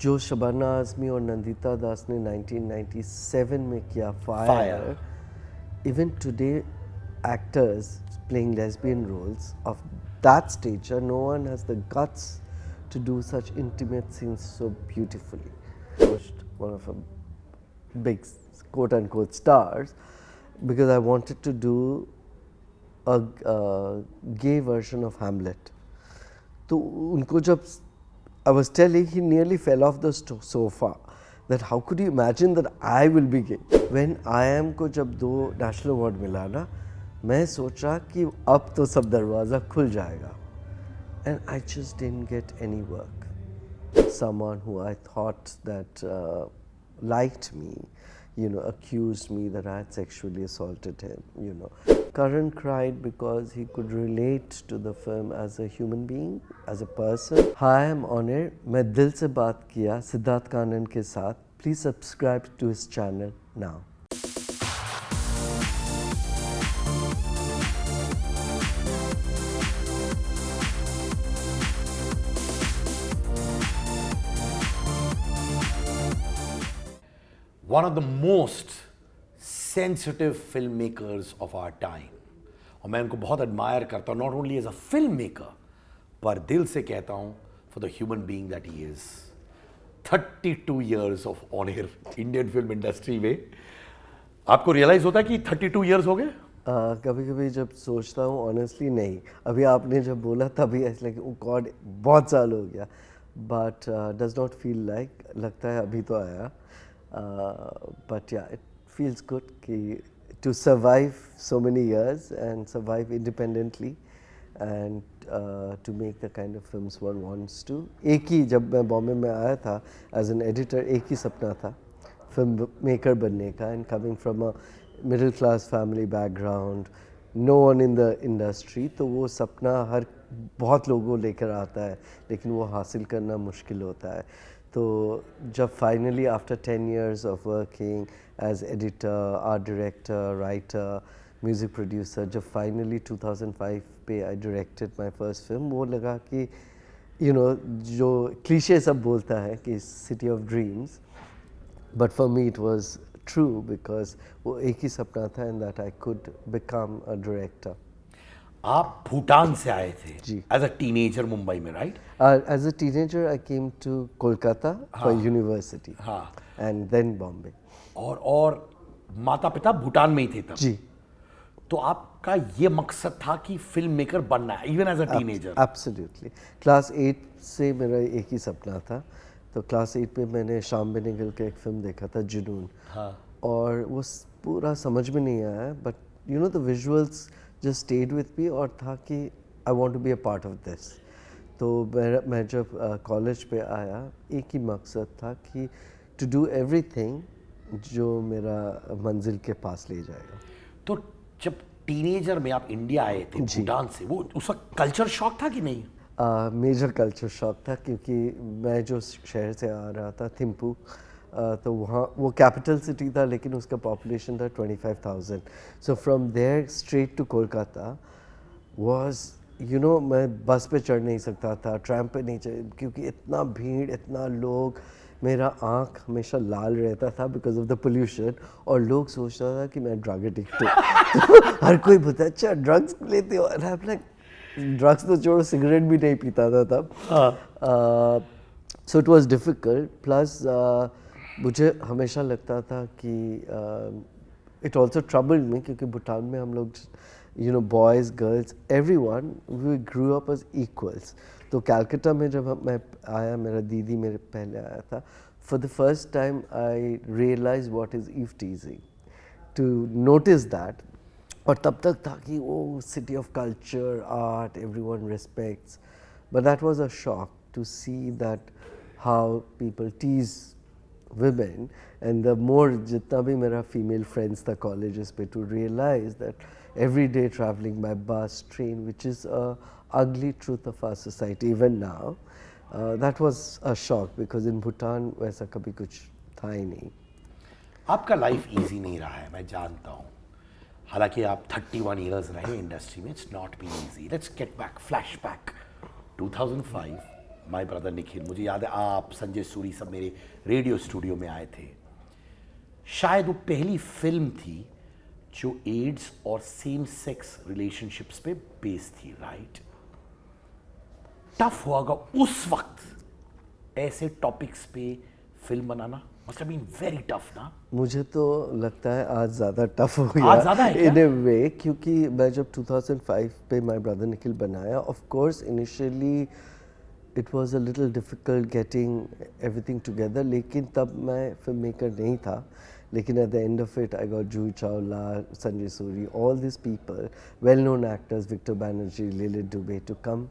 जो शबाना आज़मी और नंदिता दास ने 1997 में किया fire, even today actors playing lesbian roles of that stature, no one has the guts to do such intimate scenes so beautifully. One of a big quote unquote stars, because I wanted to do a gay version of Hamlet. तो उनको जब I was telling, he nearly fell off the sofa. That how could you imagine that I will be gay? When I am को जब 2 national award मिला ना, मैं सोचा कि अब तो सब दरवाज़ा खुल जाएगा. And I just didn't get any work. Someone who I thought that liked me, accused me that I had sexually assaulted him, Karan cried because he could relate to the film as a human being, as a person. Hi, I'm Onir. मैं दिल से बात किया सिद्धार्थ कानन के साथ. Please subscribe to his channel now. One of the most sensitive filmmakers of our time. और मैं उनको बहुत admire करता हूँ, not only as a filmmaker, पर दिल से कहता हूँ for the human being that he is. 32 years of Onir Indian film industry में. आपको realize होता है कि 32 years हो गए? कभी कभी जब सोचता हूँ ऑनेस्टली नहीं. अभी आपने जब बोला तभी ऐसा लगे ओ गॉड बहुत साल हो गया. But does not feel like, लगता है अभी तो आया. But yeah, it feels good to survive so many years and survive independently and to make the kind of films one wants to. एक ही जब मैं बॉम्बे में आया था as an editor, एक ही सपना था फिल्म मेकर बनने का. And coming from a middle class family background, no one in the industry, तो वो सपना हर बहुत लोगों लेकर आता है लेकिन वो हासिल करना मुश्किल होता है. तो जब finally after 10 years of working as editor, art director, writer, music producer, जब फाइनली 2005 पे I directed my first film, वो लगा कि जो क्लीशे सब बोलता है कि city of dreams, but for me it was true because वो एक ही सपना था and that I could become a director. आप भूटान से आए थे जी. एज अ टीनेजर मुंबई में, right? As a teenager, I came to Kolkata for university. हाँ. And then Bombay. और माता पिता भूटान में ही थे तब. जी. तो आपका ये मकसद था कि फिल्म मेकर बनना है, even as a teenager? Absolutely. Class 8 से मेरा एक ही सपना था. तो क्लास 8 में मैंने शाम बेनेगल का एक फिल्म देखा था, जुनून. हाँ. और वो पूरा समझ में नहीं आया, but the visuals just stayed with me और था कि I want to be a part of this. तो मैं जब कॉलेज पे आया, एक ही मकसद था कि to do everything जो मेरा मंजिल के पास ले जाएगा. तो जब टीनेजर में आप इंडिया आए थे भूटान से, वो उस वक्त कल्चर शॉक था कि नहीं? मेजर कल्चर शॉक था क्योंकि मैं जो शहर से आ रहा था थिम्पू, तो वहाँ वो कैपिटल सिटी था लेकिन उसका पॉपुलेशन था 25,000. So from there straight to Kolkata was मैं बस पे चढ़ नहीं सकता था, ट्रैम पे नहीं चढ़, क्योंकि इतना भीड़, इतना लोग. मेरा आँख हमेशा लाल रहता था बिकॉज ऑफ द पोल्यूशन और लोग सोचता था कि मैं ड्रग एडिक्ट हूँ. हर कोई बोलता अच्छा ड्रग्स लेते हो, ड्रग्स तो छोड़ो, सिगरेट भी नहीं पीता था तब. So it was difficult. Plus मुझे हमेशा लगता था कि इट ऑल्सो ट्रबल्ड मी क्योंकि भूटान में हम लोग boys girls everyone we grew up as equals. तो कैलकाटा में जब मैं आया, मेरा दीदी मेरे पहले आया था, for the first time I realise what is eve teasing, to notice that. और तब तक था कि वो city of culture, art, everyone respects, but that was a shock to see that how people tease women. And the more जितना भी मेरा female friends था colleges पे, to realize that every day traveling by bus, train, which is a ugly truth of our society even now, that was a shock because in Bhutan वैसा कभी कुछ था ही नहीं. आपका लाइफ इजी नहीं रहा है, मैं जानता हूँ. हालांकि आप 31 years रहे इंडस्ट्री में, it's not been easy. Let's get back, flashback 2005 my brother Nikhil, मुझे याद है आप, संजय सूरी सब मेरे रेडियो स्टूडियो में आए थे। शायद वो पहली फिल्म थी जो एड्स और सेम सेक्स रिलेशनशिप्स पे बेस्ड थी, राइट? टफ होगा उस वक्त ऐसे टॉपिक्स पे फिल्म बनाना, must have been very tough ना? मुझे तो लगता है आज ज़्यादा टफ हो गया आज ज़्यादा है क्या? इन ए वे, क्योंकि मैं जब 2005 पे माय ब्रदर निखिल बनाया, of course initially it was a little difficult getting everything together, लेकिन तब मैं फिल्म मेकर नहीं था। लेकिन at the end of it I got Juhi Chawla, Sanjay Suri, all this people, well known actors, Victor Banerjee, Lillete Dubey to come,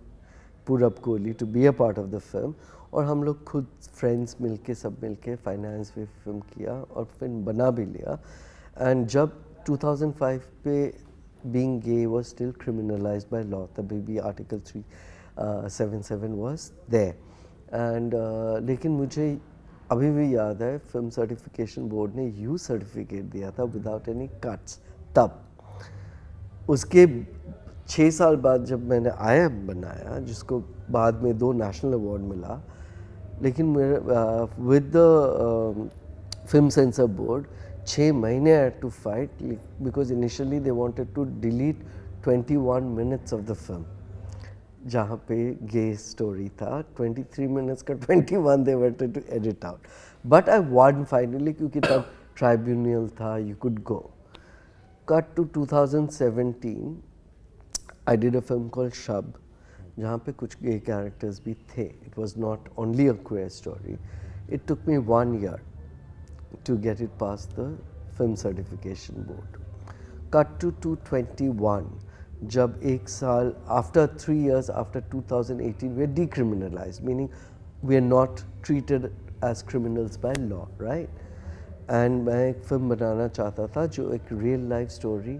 Purab Kohli to be a part of the film. और हम लोग खुद फ्रेंड्स मिलके, सब मिलके फाइनेंस में फिल्म किया और फिल्म बना भी लिया। एंड जब 2005 पे being gay was still criminalised by law, तभी भी आर्टिकल 377 वाज देयर। एंड लेकिन मुझे अभी भी याद है फिल्म सर्टिफिकेशन बोर्ड ने यू सर्टिफिकेट दिया था विदाउट एनी कट्स तब। उसके 6 साल बाद जब मैंने आई एम बनाया, जिसको बाद में 2 नेशनल अवार्ड मिला, लेकिन मेरे with the film censor board 6 महीने I had to fight, because initially they wanted to delete 21 minutes of the film, जहाँ पे गे स्टोरी था। 23 मिनट्स का 21 they wanted to edit out, but I won finally, क्योंकि तब tribunal था, you could go. Cut to 2017, I did a film called Shab, जहाँ पे कुछ gay characters भी थे. It was not only a queer story. It took me 1 year to get it past the film certification board. Cut to 221, जब 1 साल, after 3 years after 2018, we are decriminalized, meaning we are not treated as criminals by law, right? And मैं एक film बनाना चाहता था जो एक real life story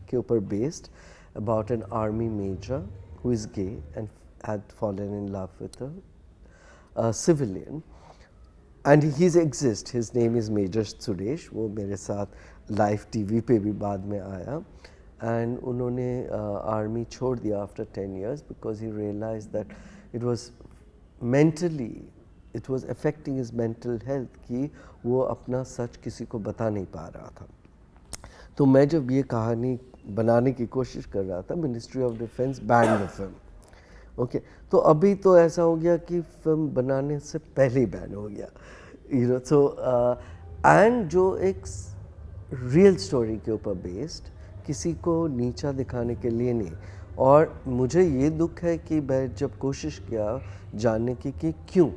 के ऊपर based, about an army major who is gay and had fallen in love with a civilian, and he's exist. His name is Major Suresh. वो मेरे साथ live TV पे भी बाद में आया, and उन्होंने army छोड़ दिया after 10 years because he realized that it was mentally, it was affecting his mental health कि वो अपना सच किसी को बता नहीं पा रहा था। तो मैं जब ये कहानी बनाने की कोशिश कर रहा था, ministry of defence ban the film. Okay, तो अभी तो ऐसा हो गया कि फिल्म बनाने से पहले ही बैन हो गया, यू नो। सो एंड जो एक रियल स्टोरी के ऊपर बेस्ड, किसी को नीचा दिखाने के लिए नहीं। और मुझे ये दुख है कि मैं जब कोशिश किया जानने की कि क्यों,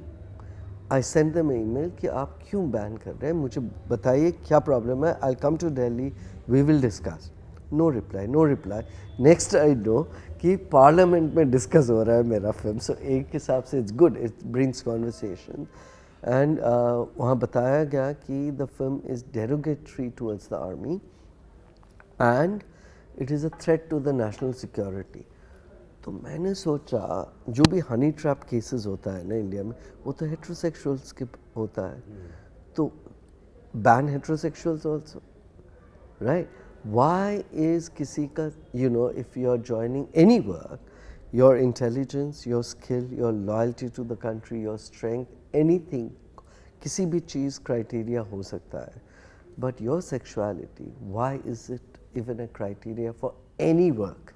आई सेंड देम ईमेल कि आप क्यों बैन कर रहे हैं, मुझे बताइए क्या प्रॉब्लम है, I come to Delhi, we will discuss. No reply, no reply. Next I know कि पार्लियामेंट में डिस्कस हो रहा है मेरा फिल्म। सो एक हिसाब से it's good, it brings conversation. And वहाँ बताया गया कि the film is derogatory towards the army and it is a threat to the national security. तो मैंने सोचा, जो भी हनी ट्रैप केसेस होता है ना इंडिया में, वो तो हेट्रोसेक्सुअल्स के होता है, तो ban heterosexuals also, right? Why is किसी का, you know, if you are joining any work, your intelligence, your skill, your loyalty to the country, your strength, anything, किसी भी चीज़ criteria हो सकता है, but your sexuality, why is it even a criteria for any work?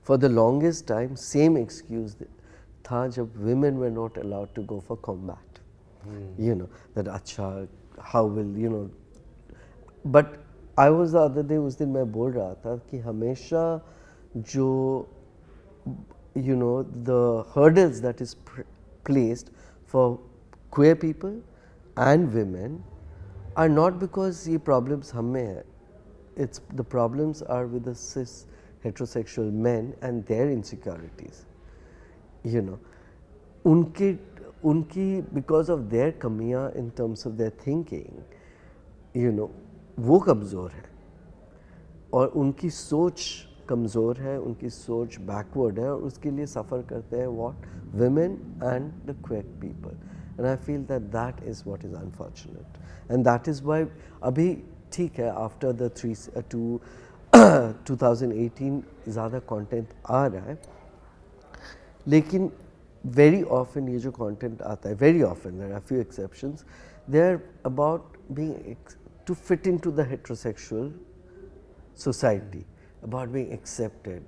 For the longest time, same excuse था जब women were not allowed to go for combat, you know, that अच्छा, how will, you know, but I was the other day, उस दिन मैं बोल रहा था कि हमेशा जो, you know, the hurdles that is placed for queer people and women are not because ये problems हम में है, it's the problems are with the cis heterosexual men and their insecurities, you know, उनकी because of their कमियाँ in terms of their thinking, you know, वो कमज़ोर है और उनकी सोच कमज़ोर है, उनकी सोच बैकवर्ड है, और उसके लिए सफ़र करते हैं what, women and the queer people, and I feel that that is what is unfortunate, and that is why अभी ठीक है after the 2018 ज़्यादा कंटेंट आ रहा है, लेकिन very often ये जो content आता है, very often, there are few exceptions, they're about being to fit into the heterosexual society, about being accepted.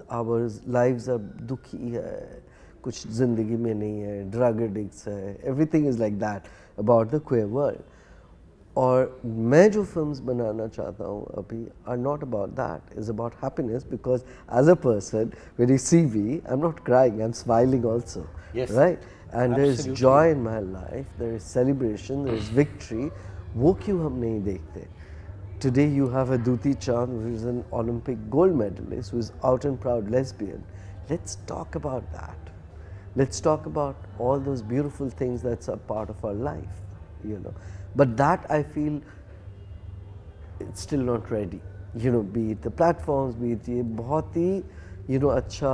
Our lives are दुखी है, कुछ ज़िंदगी में नहीं है, drug addicts है, everything is like that about the queer world. और मैं जो films बनाना चाहता हूँ अभी are not about that, is about happiness, because as a person when you see me I'm not crying, I'm smiling also. Yes. Right? And there is Absolutely. joy in my life, there is celebration, there is victory. वो क्यों हम नहीं देखते? Today you have a Duti Chand, who is an Olympic gold medalist, who is out and proud lesbian. Let's talk about that. Let's talk about all those beautiful things that's a part of our life, you know. But that I feel it's still not ready. You know, be it the platforms, be it ये बहुत ही, you know, अच्छा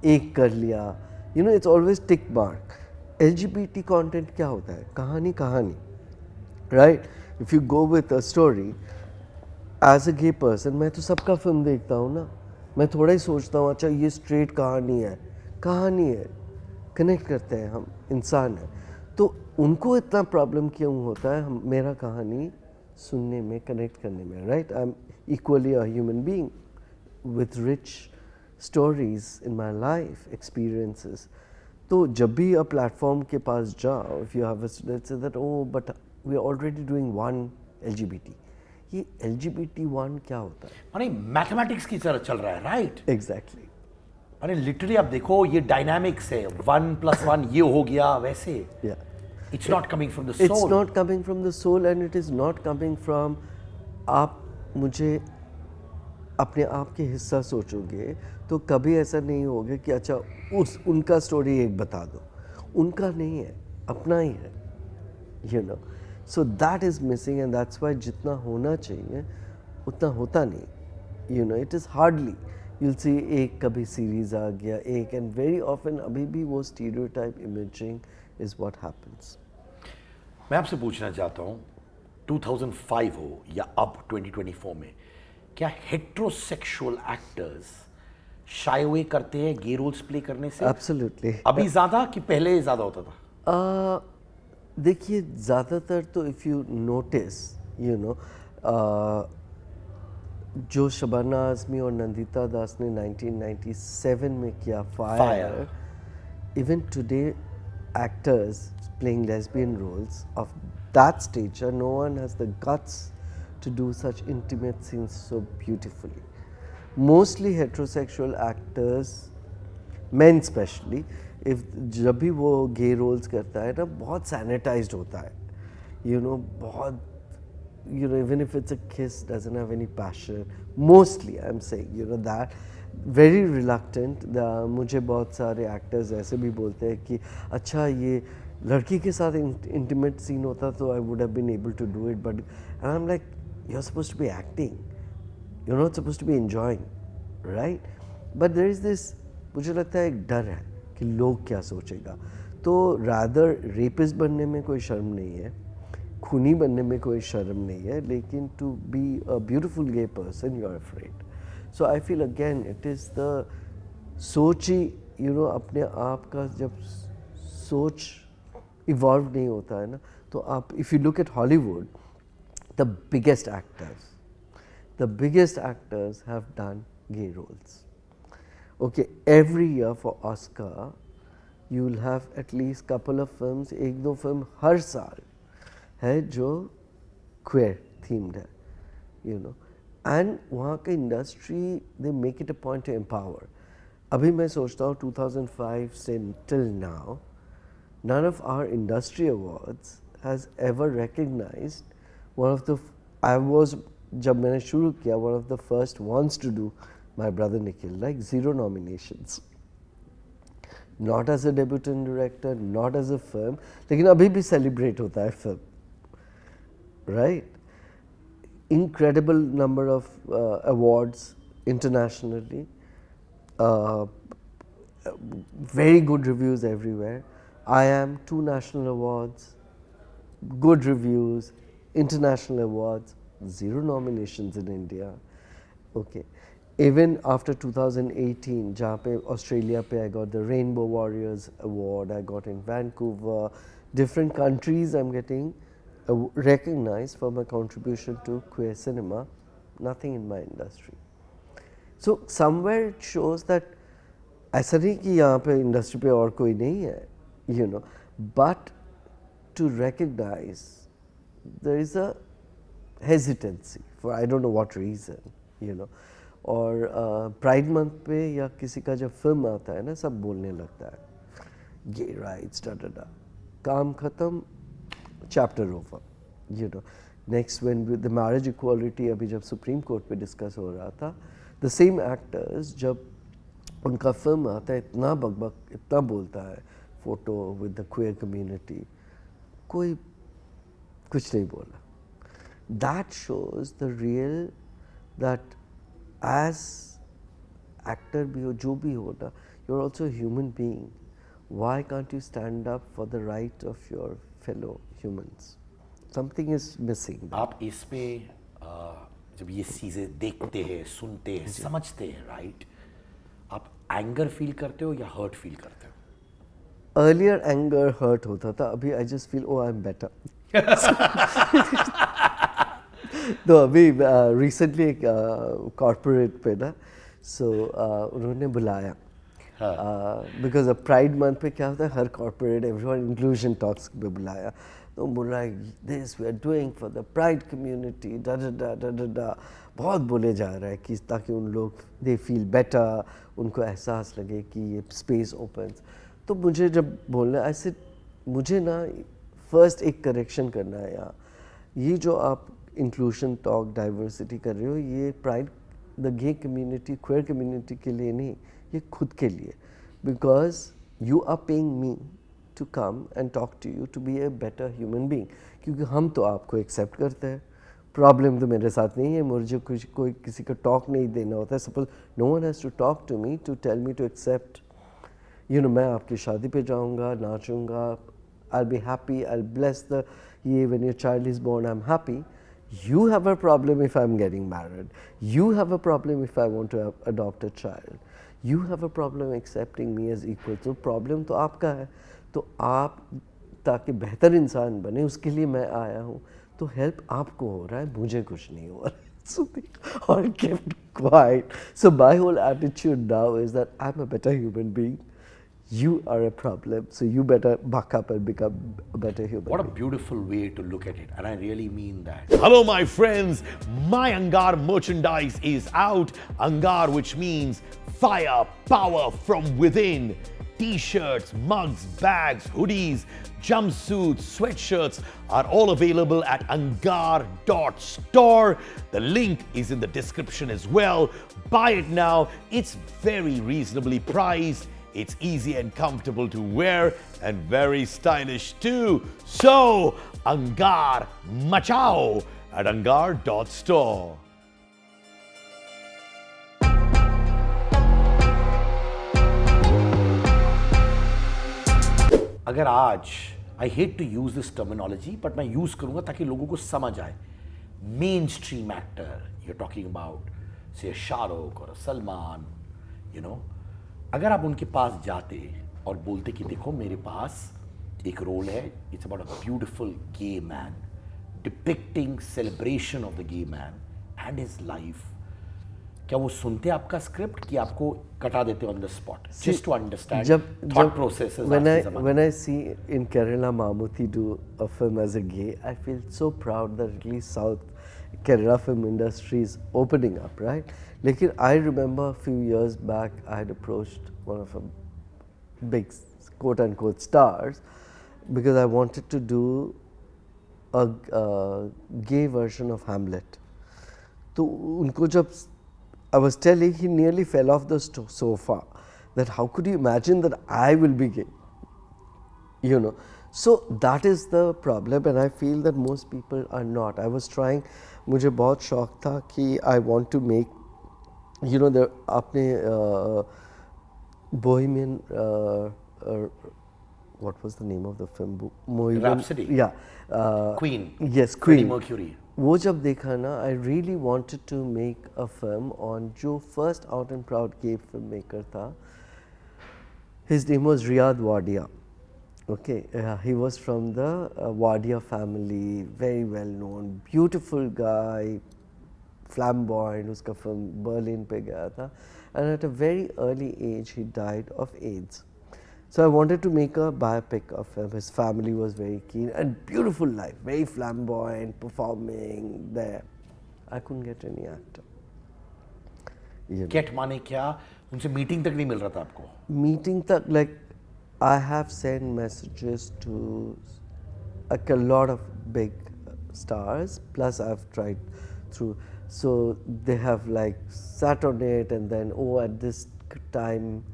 एक कर लिया. You know, it's always tick mark. LGBT content क्या होता है? कहानी कहानी, right? If you go with a story, as a gay person, मैं तो सबका फिल्म देखता हूँ ना. मैं थोड़ा ही सोचता हूँ अच्छा ये स्ट्रेट कहानी है, कनेक्ट करते हैं हम, इंसान है. तो उनको इतना प्रॉब्लम क्यों होता है हम मेरा कहानी सुनने में, कनेक्ट करने में, right? I am equally a human being with rich stories in my life, experiences. तो जब भी a platform के पास जाओ, if you have a student say that oh but we are already doing one LGBT. ये LGBT1 क्या होता है? माने मैथमेटिक्स की तरह चल रहा है, राइट? Exactly. अरे लिटरली आप देखो ये डायनामिक्स है, 1+1 ये हो गया वैसे. Yeah. It's not coming from the soul. It's not coming from the soul and it is not coming from आप मुझे अपने आप के हिस्सा सोचोगे तो कभी ऐसा नहीं होगा कि अच्छा उनका स्टोरी एक बता दो. उनका नहीं है, अपना ही है, you know. So that is missing and that's why जितना होना चाहिए उतना होता नहीं. You know, it is hardly. You'll see एक कभी series आ गया एक, and very often अभी भी वो stereotype imaging is what happens. मैं आपसे पूछना चाहता हूँ 2005 हो या अब 2024 में क्या हेट्रोसेक्सुअल एक्टर्स शाय अवे करते हैं गे रोल्स प्ले करने से? Absolutely. अभी ज्यादा कि पहले ज्यादा होता था? देखिए ज़्यादातर तो if you notice you know जो शबाना आज़मी और नंदिता दास ने 1997 में किया fire, even today actors playing lesbian roles of that stature, no one has the guts to do such intimate scenes so beautifully. Mostly heterosexual actors, men especially, if जब भी वो gay roles करता है ना बहुत sanitized होता है, you know, बहुत, you know, even if it's a kiss doesn't have any passion, mostly I'm saying, you know, that very reluctant. मुझे बहुत सारे actors ऐसे भी बोलते हैं कि अच्छा ये लड़की के साथ intimate scene होता तो I would have been able to do it, but and I'm like you're supposed to be acting, you're not supposed to be enjoying, right? But there is this, मुझे लगता है एक डर है कि लोग क्या सोचेगा. तो rather rapist बनने में कोई शर्म नहीं है, खूनी बनने में कोई शर्म नहीं है, लेकिन to be a beautiful gay person you're afraid. So I feel again it is the Sochi, you know, अपने आप का जब सोच evolve नहीं होता है ना, तो आप if you look at Hollywood, the biggest actors have done gay roles. Okay, every year for Oscar, you will have at least couple of films, एक दो film हर साल है जो queer themed है, you know. And वहाँ का industry, they make it a point to empower. अभी मैं सोचता हूँ 2005 से till now, none of our industry awards has ever recognized one of the, जब मैंने शुरू किया, one of the first ones to do my Brother Nikhil, like 0 nominations. Not as a debutant director, not as a film, लेकिन अभी भी celebrate होता है film, right? Incredible number of awards internationally, very good reviews everywhere. I am 2 national awards, good reviews, international awards, 0 nominations in India. Okay, Even after 2018, जहाँ पे Australia पे I got the Rainbow Warriors Award, I got in Vancouver, different countries I'm getting recognized for my contribution to queer cinema, nothing in my industry. So somewhere it shows that ऐसा नहीं कि यहाँ पे industry पे और कोई नहीं है, you know, but to recognize there is a hesitancy for I don't know what reason, you know. और प्राइड मंथ पे या किसी का जब फिल्म आता है ना, सब बोलने लगता है गे राइट्स डा काम ख़त्म, chapter over, you know. Next when the marriage equality अभी जब सुप्रीम कोर्ट पे डिस्कस हो रहा था, द सेम एक्टर्स जब उनका फिल्म आता है इतना बकबक इतना बोलता है photo with the queer community, कोई कुछ नहीं बोला. That shows the real that as actor भी हो जो भी हो ना, you're also a human being. Why can't you stand up for the right of your fellow humans? Something is missing. आप इसमें जब ये चीज़ें देखते हैं, सुनते हैं, समझते हैं, राइट, आप एंगर फील करते हो या हर्ट फील करते हो? Earlier anger hurt होता था, अभी I just feel oh I'm better. तो अभी रिसेंटली एक कॉर्पोरेट पे ना, सो उन्होंने बुलाया बिकॉज ऑफ प्राइड मंथ पे क्या होता है, हर कॉर्पोरेट एवरीवन इंक्लूजन टॉक्स पे बुलाया. तो बोल रहा है this we are doing for the pride community डा डा डा डा डा डा, बहुत बोले जा रहा है कि ताकि उन लोग दे फील बेटर, उनको एहसास लगे कि ये स्पेस ओपन्स. तो मुझे जब बोलना ऐसे, मुझे ना फर्स्ट एक करेक्शन करना है यहाँ, ये जो आप इंक्लूशन टॉक डाइवर्सिटी कर रहे हो, ये pride the gay community queer community के लिए नहीं, ये खुद के लिए, because you are paying me to come and talk to you to be a better human being. क्योंकि हम तो आपको एक्सेप्ट करते हैं, प्रॉब्लम तो मेरे साथ नहीं है, मुझे कुछ कोई किसी का टॉक नहीं देना होता है. Suppose no one has to talk to me to tell me to accept, you know, मैं आपकी शादी पे जाऊँगा, नाचूँगा, I will be happy, I will bless the ये when your child is born I am happy. You have a problem if I'm getting married. You have a problem if I want to adopt a child. You have a problem accepting me as equal. So problem तो आपका है. तो आप ताकि बेहतर इंसान बने उसके लिए मैं आया हूँ. तो हेल्प आपको हो रहा है, मुझे कुछ नहीं हो रहा है. So they all kept quiet. So my whole attitude now is that I'm a better human being. You are a problem, so you better buck up and become a better human. What a beautiful way to look at it, and I really mean that. Hello, my friends. My Angar merchandise is out. Angar, which means fire, power from within. T-shirts, mugs, bags, hoodies, jumpsuits, sweatshirts are all available at angar.store. The link is in the description as well. Buy it now. It's very reasonably priced. It's easy and comfortable to wear and very stylish too. So, Angar Machao at angar.store. अगर आज I hate to use this terminology but मैं use करूंगा ताकि लोगों को समझ आए, mainstream actor you are talking about से शाहरुख और सलमान, यू नो, अगर आप उनके पास जाते और बोलते कि देखो मेरे पास एक रोल है, it's about a beautiful gay man depicting celebration of the gay man and his life, क्या वो सुनते आपका स्क्रिप्ट कि आपको कटा देते on the spot just to understand thought process? When I see in Kerala Mammootty do a film as a gay, I feel so proud that at least South Kerala film industry is opening up, right? Lekin I remember a few years back I had approached one of the big quote unquote stars because I wanted to do a gay version of Hamlet. तो उनको जब I was telling, he nearly fell off the sofa that how could you imagine that I will be gay, you know. So that is the problem and I feel that most people are not. I was trying, मुझे बहुत शौक था कि I want to make, you know, the आपने Bohemian what was the name of the film? Rhapsody. Yeah. Queen. Yes, Queen. Freddie Mercury. वो जब देखा ना, I really wanted to make a film on जो first out and proud gay filmmaker था. His name was Riyad Wadia. Okay, he was from the Wadia family, very well known, beautiful guy, flamboyant. उसका film Berlin पे गया था, and at a very early age he died of AIDS. So I wanted to make a biopic of him. His family was very keen and beautiful life, very flamboyant, performing there. I couldn't get any actor. Get माने क्या? उनसे meeting तक नहीं मिल रहा था आपको? Meeting तक, like I have sent messages to like a lot of big stars. Plus I've tried through, so they have like sat on it and then, oh, at this time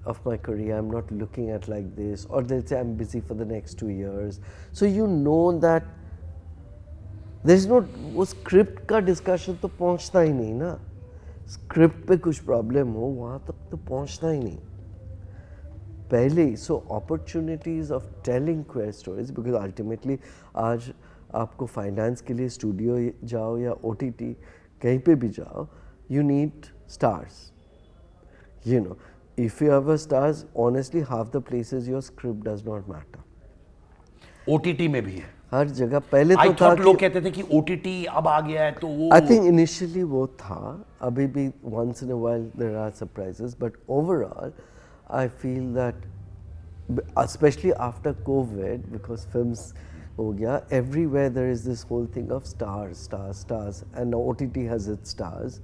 of my career I'm not looking at like this, or they'll say I'm busy for the next 2 years. So you know that there's no, वो script का discussion तो पहुंचता ही नहीं ना. Script पे कुछ problem हो वहाँ तक तो पहुंचता ही नहीं पहले. So opportunities of telling queer stories, because ultimately आज आपको finance के लिए studio जाओ या OTT कहीं पे भी जाओ, you need stars. You know, if you have a stars, honestly half the places your script does not matter. OTT में भी है हर जगह. पहले तो था लोग कहते थे कि OTT अब आ गया है तो वो I think initially वो था, अभी भी once in a while there are surprises, but overall I feel that especially after COVID, because films हो गया, everywhere there is this whole thing of stars, and OTT has its stars.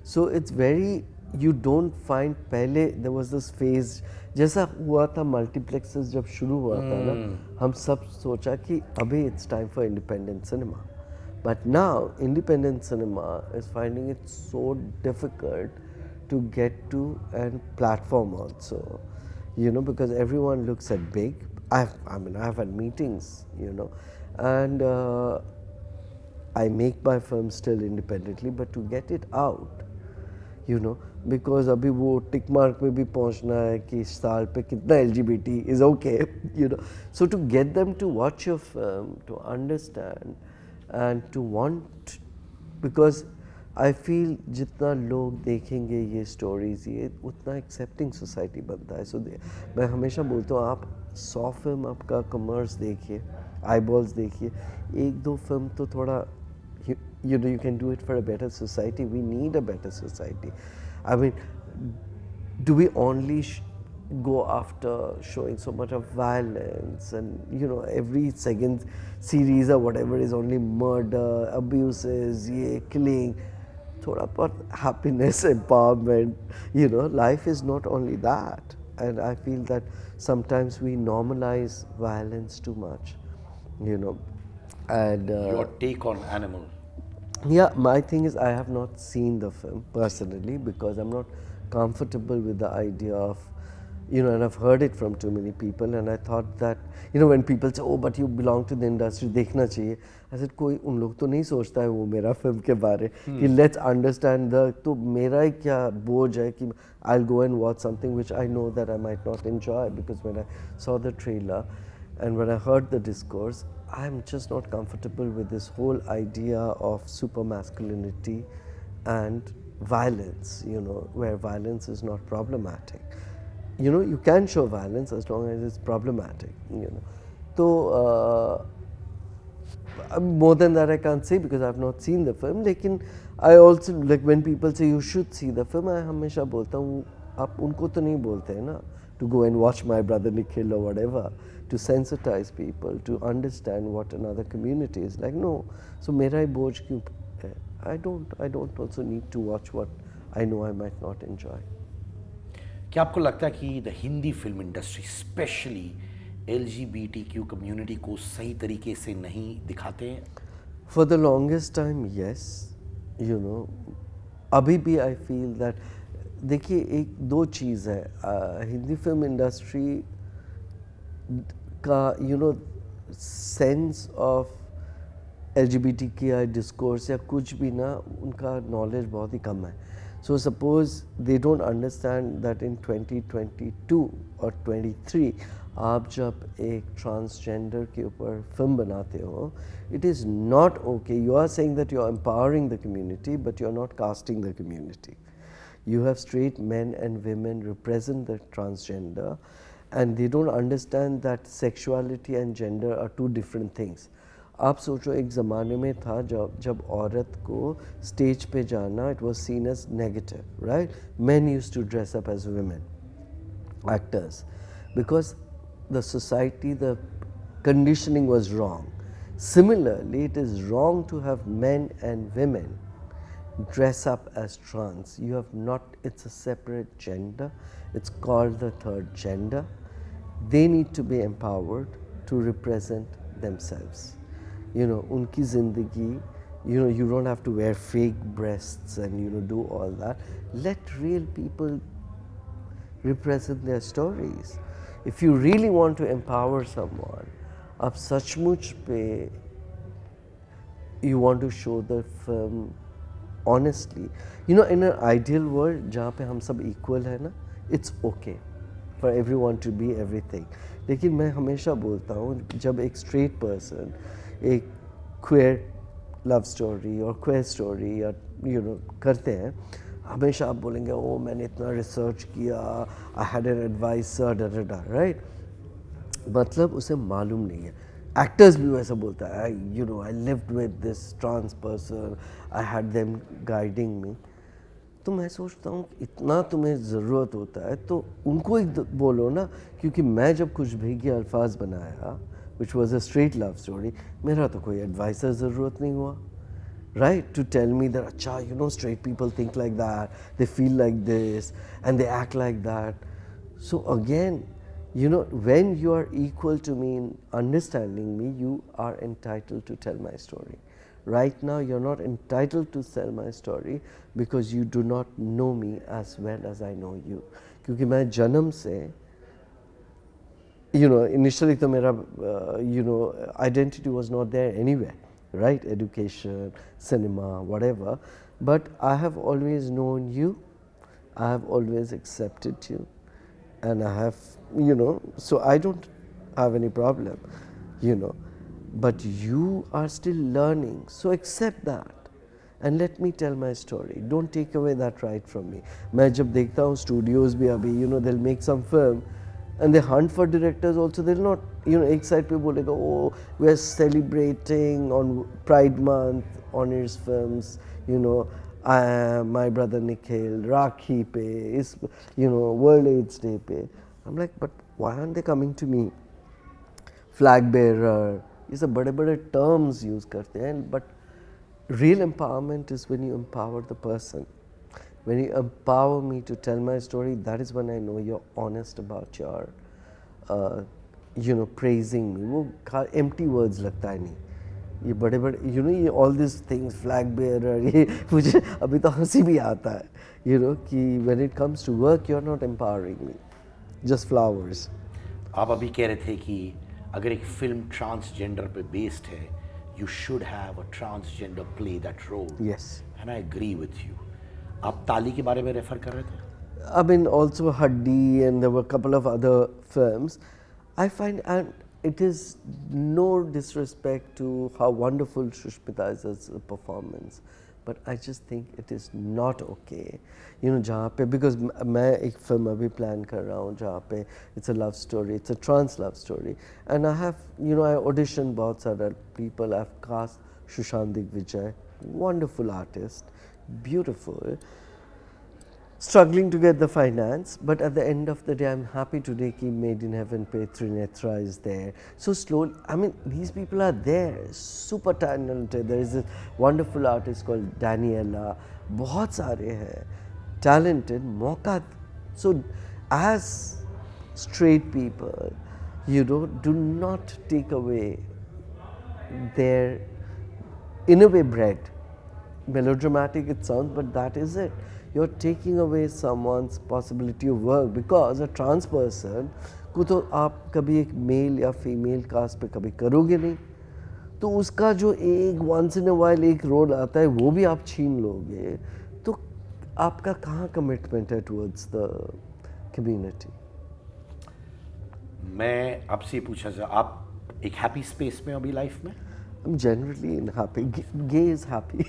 So it's very, you don't find, पहले there was this phase जैसा हुआ था multiplexes जब शुरू हुआ था ना, हम सब सोचा कि अभी it's time for independent cinema. But now independent cinema is finding it so difficult to get to and platform also, you know, because everyone looks at big. I've had meetings, you know, and I make my film still independently, but to get it out, you know, because अभी वो tick mark पे भी पहुंचना है कि इस साल पे कितना LGBT is okay, you know. So to get them to watch your film, to understand and to want, because I feel जितना लोग देखेंगे ये stories, ये उतना accepting society बनता है. So मैं हमेशा बोलता हूँ, आप 100 फिल्म आपका commerce देखिए, eyeballs देखिए, 1-2 फिल्म तो थोड़ा, you know, you can do it for a better society. We need a better society. I mean, do we only go after showing so much of violence and, you know, every second series or whatever is only murder, abuses, yeah, killing? Thoda बहुत happiness, empowerment, you know, life is not only that. And I feel that sometimes we normalize violence too much, you know. And your take on Animal. Yeah, my thing is I have not seen the film personally because I'm not comfortable with the idea of, you know, and I've heard it from too many people, and I thought that, you know, when people say, oh, but you belong to the industry, देखना चाहिए. I said, कोई उन लोग तो नहीं सोचता है वो मेरा film के बारे कि let's understand the, तो मेरा ही क्या बोझ है कि I'll go and watch something which I know that I might not enjoy, because when I saw the trailer and when I heard the discourse, I'm just not comfortable with this whole idea of super masculinity and violence, you know, where violence is not problematic. You know, you can show violence as long as it's problematic, you know. So, more than that I can't say because I've not seen the film. Lekin I also, like when people say you should see the film, I हमेशा बोलता हूँ, आप उनको तो नहीं बोलते हैं ना, to go and watch my Brother Nikhil or whatever, to sensitize people, to understand what another community is like. No, so मेरा ही बोझ क्यों है? I don't also need to watch what I know I might not enjoy. क्या आपको लगता है कि the Hindi film industry specially LGBTQ community को सही तरीके से नहीं दिखाते हैं? For the longest time, yes, you know. अभी भी I feel that, देखिए एक दो चीज़ है, हिंदी फिल्म इंडस्ट्री का, you know, sense of LGBTQI discourse या कुछ भी ना, उनका knowledge बहुत ही कम है. So suppose they don't understand that in 2022 or 23, आप जब एक ट्रांसजेंडर के ऊपर फिल्म बनाते हो, it is not okay. You are saying that you are empowering the community, but you are not casting the community. You have straight men and women represent the transgender, and they don't understand that sexuality and gender are two different things. आप सोचो एक ज़माने में था जब औरत को stage पे जाना, it was seen as negative, right? Men used to dress up as women, actors, because the society, the conditioning was wrong. Similarly, it is wrong to have men and women dress up as trans. You have not, it's a separate gender. It's called the third gender. They need to be empowered to represent themselves. You know, unki zindagi, you know, you don't have to wear fake breasts and, you know, do all that. Let real people represent their stories. If you really want to empower someone, आप सचमुच पे you want to show the film honestly. You know, in an ideal world जहाँ पे हम सब equal है ना, it's okay for everyone to be everything. लेकिन मैं हमेशा बोलता हूँ जब एक straight person एक queer love story और queer story या you know करते हैं, हमेशा आप बोलेंगे ओ मैंने इतना रिसर्च किया, I had an advisor, da da da, right? मतलब उसे मालूम नहीं है. एक्टर्स भी वैसा बोलता है, you know I lived with this trans person, I had them guiding me. तो मैं सोचता हूँ इतना तुम्हें ज़रूरत होता है तो उनको ही बोलो ना, क्योंकि मैं जब कुछ भीगे अल्फाज बनाया which was a straight love story, मेरा तो कोई एडवाइसर ज़रूरत नहीं हुआ, right, to tell me that acha, you know, straight people think like that, they feel like this and they act like that. So again, you know, when you are equal to me in understanding me, you are entitled to tell my story. Right now you're not entitled to tell my story because you do not know me as well as I know you. क्योंकि मैं जन्म से, you know, initially तो मेरा you know identity was not there anywhere, right? Education, cinema, whatever. But I have always known you, I have always accepted you, and I have, you know, so I don't have any problem, you know. But you are still learning, so accept that and let me tell my story. Don't take away that right from me. मैं जब देखता हूँ studios भी अभी, you know, they'll make some film and they hunt for directors also. They'll not, you know, एक side पे बोलेगा, oh, we're celebrating on Pride Month, Onir's films, you know, my brother Nikhil, Rakhi पे, is, you know, World AIDS Day पे. I'm like, but why aren't they coming to me? Flag bearer, ये सब बड़े बड़े terms use करते हैं, but real empowerment is when you empower the person. When you empower me to tell my story, that is when I know you're honest about your, you know, praising me. वो empty words लगता है नहीं. ये बड़े बड़े, you know, ये all these things, flag bearer, ये मुझे अभी तो हंसी भी आता है, you know, कि when it comes to work, you're not empowering me, just flowers. आप अभी कह रहे थे कि अगर एक फिल्म ट्रांसजेंडर पे बेस्ड है, you should have a transgender play that role. Yes. And I agree with you. आप ताली के बारे में रेफर कर रहे थे? I mean, also Haddi, and there were a couple of other films. I find, and it is no disrespect to how wonderful Shushmita is as a performance, but I just think it is not okay. You know, जहाँ पे, because मैं एक film अभी plan कर रहा हूँ जहाँ पे it's a love story, it's a trans love story, and I have, you know, I auditioned बहुत सारे people. I've cast Sushant Vijay, wonderful artist, beautiful, struggling to get the finance, but at the end of the day, I'm happy today कि Made in Heaven पे Trinetra is there. So slowly, I mean, these people are there, super talented. There is a wonderful artist called Daniela, बहुत सारे हैं, talented, मौका. So as straight people, you know, do not take away their, in a way, bread. Melodramatic it sounds, but that is it. You're taking away someone's possibility of work, because a trans person को तो आप कभी एक mail या female cast पे कभी करोगे नहीं, तो उसका जो एक once in a while एक रोल आता है वो भी आप छीन लोगे, तो आपका कहाँ कमिटमेंट है towards the community? मैं आपसे पूछना चाह, आप एक हैप्पी स्पेस में अभी लाइफ में? I'm generally in happy. Gay is happy.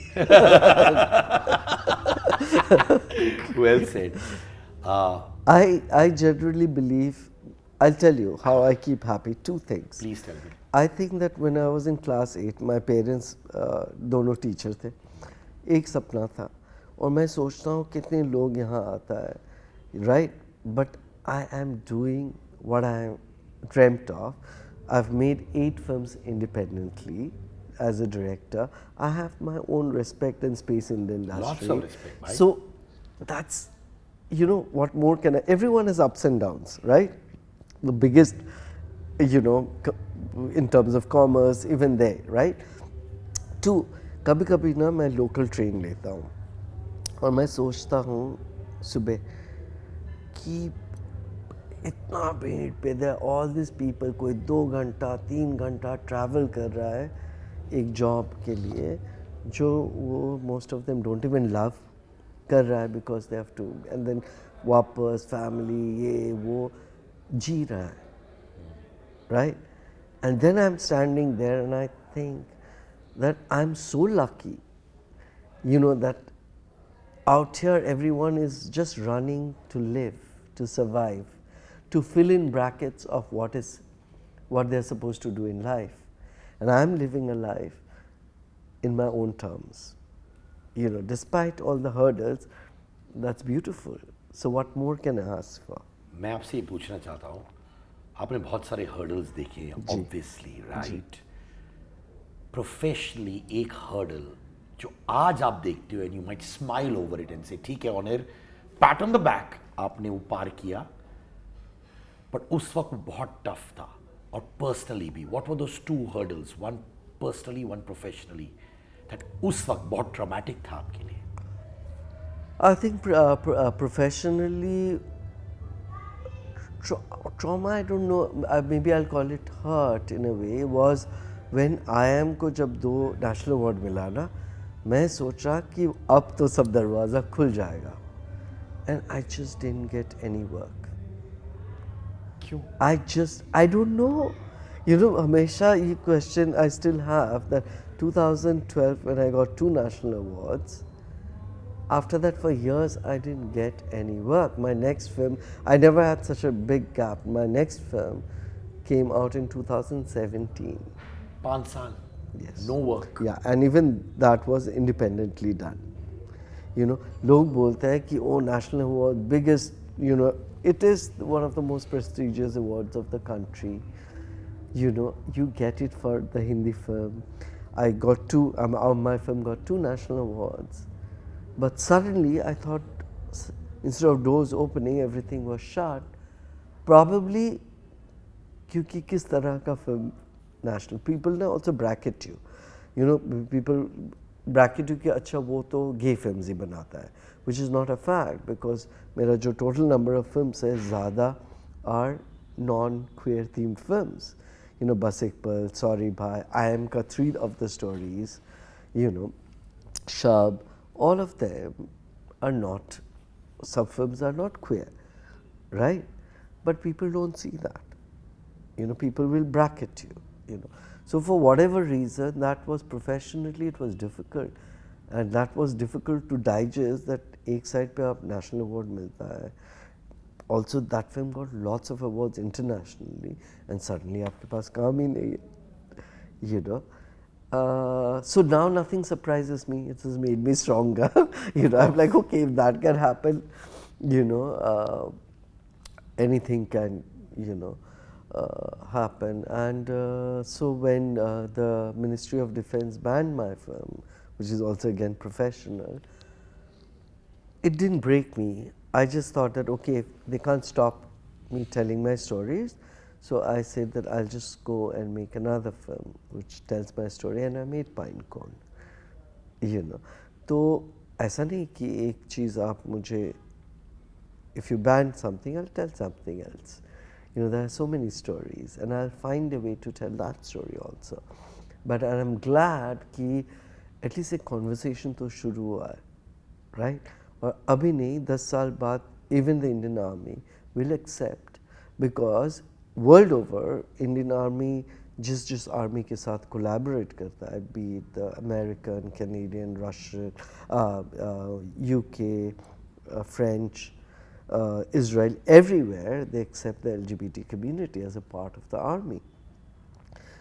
Well said. I generally believe, I'll tell you how I keep happy. Two things. Please tell me. I think that when I was in class 8, my parents दोनों teacher थे. एक सपना था और मैं सोचता हूँ कितने लोग यहाँ आता है, right? But I am doing what I dreamt of. I've made 8 films independently as a director. I have my own respect and space in the industry. Lots of respect, right? So that's, you know, what more can I? Everyone has ups and downs, right? The biggest, you know, in terms of commerce, even there, right? 2, कभी-कभी ना मैं local train लेता हूँ और मैं सोचता हूँ सुबह कि इतना भीड़ पे there are all these people, कोई 2 घंटा 3 घंटा travel कर रहा है एक जॉब के लिए जो वो most of them don't even love कर रहा है because they have to, and then वापस family ये वो जी रहा है, right? And then I'm standing there and I think that I'm so lucky, you know, that out here everyone is just running to live, to survive, to fill in brackets of what they're supposed to do in life. And I'm living a life in my own terms. You know, despite all the hurdles, that's beautiful. So what more can I ask for? मैं आपसे ये पूछना चाहता हूँ, आपने बहुत सारे hurdles देखे हैं, ऑब्वियसली, राइट? प्रोफेशनली एक हर्डल जो आज आप देखते हो and you might smile over it and से ठीक है Onir, PAT on the back, आपने वो पार किया, बट उस वक्त बहुत टफ था और पर्सनली भी. What were those 2 hurdles, one personally one professionally, that उस वक्त बहुत ट्रॉमेटिक था आपके लिए? I think professionally, trauma, I don't know, maybe I'll call it hurt in a way, was when IIM को जब 2 national award मिला ना, मैं सोचा कि अब तो सब दरवाज़ा खुल जाएगा, and I just didn't get any work. क्यों? I don't know. You know, हमेशा ये question I still have, that 2012 when I got 2 national awards, after that for years I didn't get any work. My next film, I never had such a big gap. My next film came out in 2017. 5 साल? Yes. No work? Yeah, and even that was independently done. You know, लोग बोलते हैं कि oh, national award, biggest, you know, it is one of the most prestigious awards of the country. You know, you get it for the Hindi film. I got 2, my film got 2 national awards. But suddenly I thought, instead of doors opening, everything was shut. Probably क्योंकि किस तरह का film national, people now also bracket you. You know, people bracket you कि अच्छा वो तो gay films ही बनाता है, which is not a fact, because मेरा जो total number of films है ज़्यादा are non-queer themed films. You know, Bas Ek Pal, Sorry Bhai, I Am Ka, 3 of the stories, you know, Shab, all of them are not, some films are not queer, right? But people don't see that. You know, people will bracket you, you know. So for whatever reason, that was professionally, it was difficult. And that was difficult to digest, that एक side पे आप national award मिलता है. Also, that film got lots of awards internationally, and suddenly आपके पास काम ही नहीं है, you know. So now nothing surprises me. It has made me stronger. You know, I'm like, okay, if that can happen, you know, anything can, you know, happen. And so when the Ministry of Defense banned my film, which is also again professional, it didn't break me. I just thought that, okay, if they can't stop me telling my stories, so I said that I'll just go and make another film which tells my story, and I made Pine Cone. You know, तो ऐसा नहीं कि एक चीज़ आप मुझे, if you ban something, I'll tell something else. You know, there are so many stories, and I'll find a way to tell that story also. But I'm glad कि at least a conversation तो शुरू हुआ है, right? और अभी नहीं, 10 साल बाद, even the Indian Army will accept, because world over, Indian Army जिस आर्मी के साथ कोलैबोरेट करता है, be it the American, Canadian, Russian, UK, French, Israel, everywhere they accept the LGBT community as a part of the army.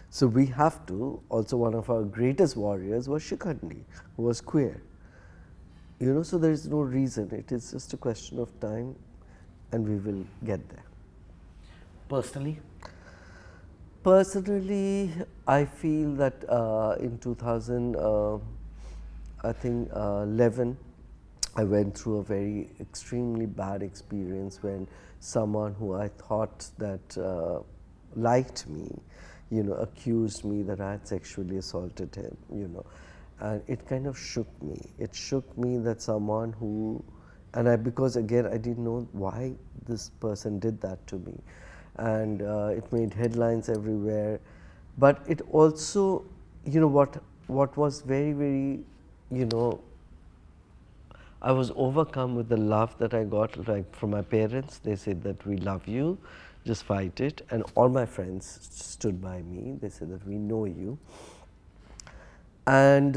So we have to, also one of our greatest warriors was Shikhandi, who was queer. You know, so there is no reason, it is just a question of time and we will get there. Personally? Personally, I feel that in 11, I went through a very extremely bad experience when someone who I thought that liked me, you know, accused me that I had sexually assaulted him, you know, and it kind of shook me. It shook me that someone who, because again I didn't know why this person did that to me. And it made headlines everywhere, but it also, you know, what was very, very, you know, I was overcome with the love that I got, like from my parents. They said that we love you, just fight it, and all my friends stood by me. They said that we know you, and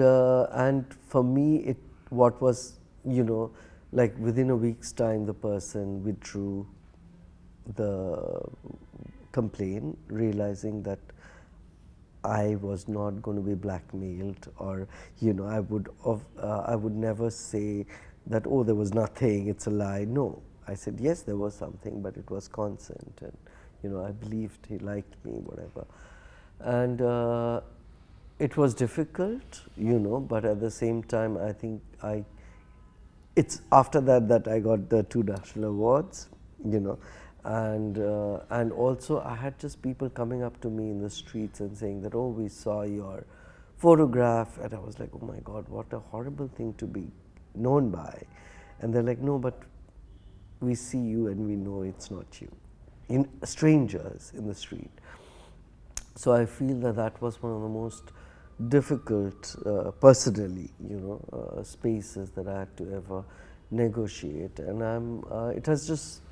for me, what was, you know, like within a week's time, the person withdrew the complaint, realizing that I was not going to be blackmailed, or, you know, I would never say that, oh, there was nothing, it's a lie. No, I said yes, there was something, but it was consent, and, you know, I believed he liked me, whatever. And it was difficult, you know, but at the same time, I think it's after that I got the 2 national awards, you know. And also I had just people coming up to me in the streets and saying that, oh, we saw your photograph, and I was like, oh my God, what a horrible thing to be known by. And they're like, no, but we see you and we know it's not you. In strangers in the street. So I feel that was one of the most difficult, personally, you know, spaces that I had to ever negotiate. And it has just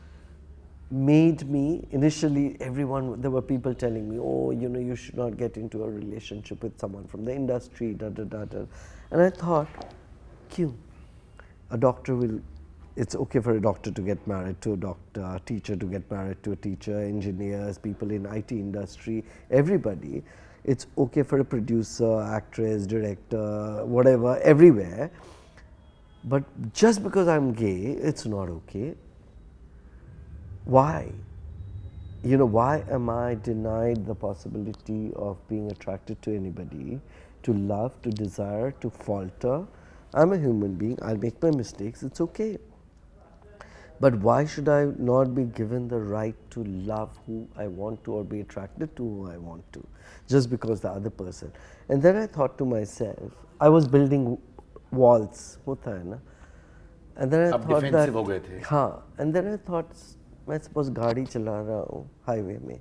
made me, initially there were people telling me, oh, you know, you should not get into a relationship with someone from the industry, da da da da. And I thought, it's okay for a doctor to get married to a doctor, a teacher to get married to a teacher, engineers, people in IT industry, everybody. It's okay for a producer, actress, director, whatever, everywhere. But just because I'm gay, it's not okay. Why? You know, why am I denied the possibility of being attracted to anybody, to love, to desire, to falter? I'm a human being, I'll make my mistakes, it's okay. But why should I not be given the right to love who I want to, or be attracted to who I want to, just because the other person? And then I thought to myself, I was building walls, hota hai na? And then I thought that, and then I thought, मैं suppose गाड़ी चला रहा हूँ highway में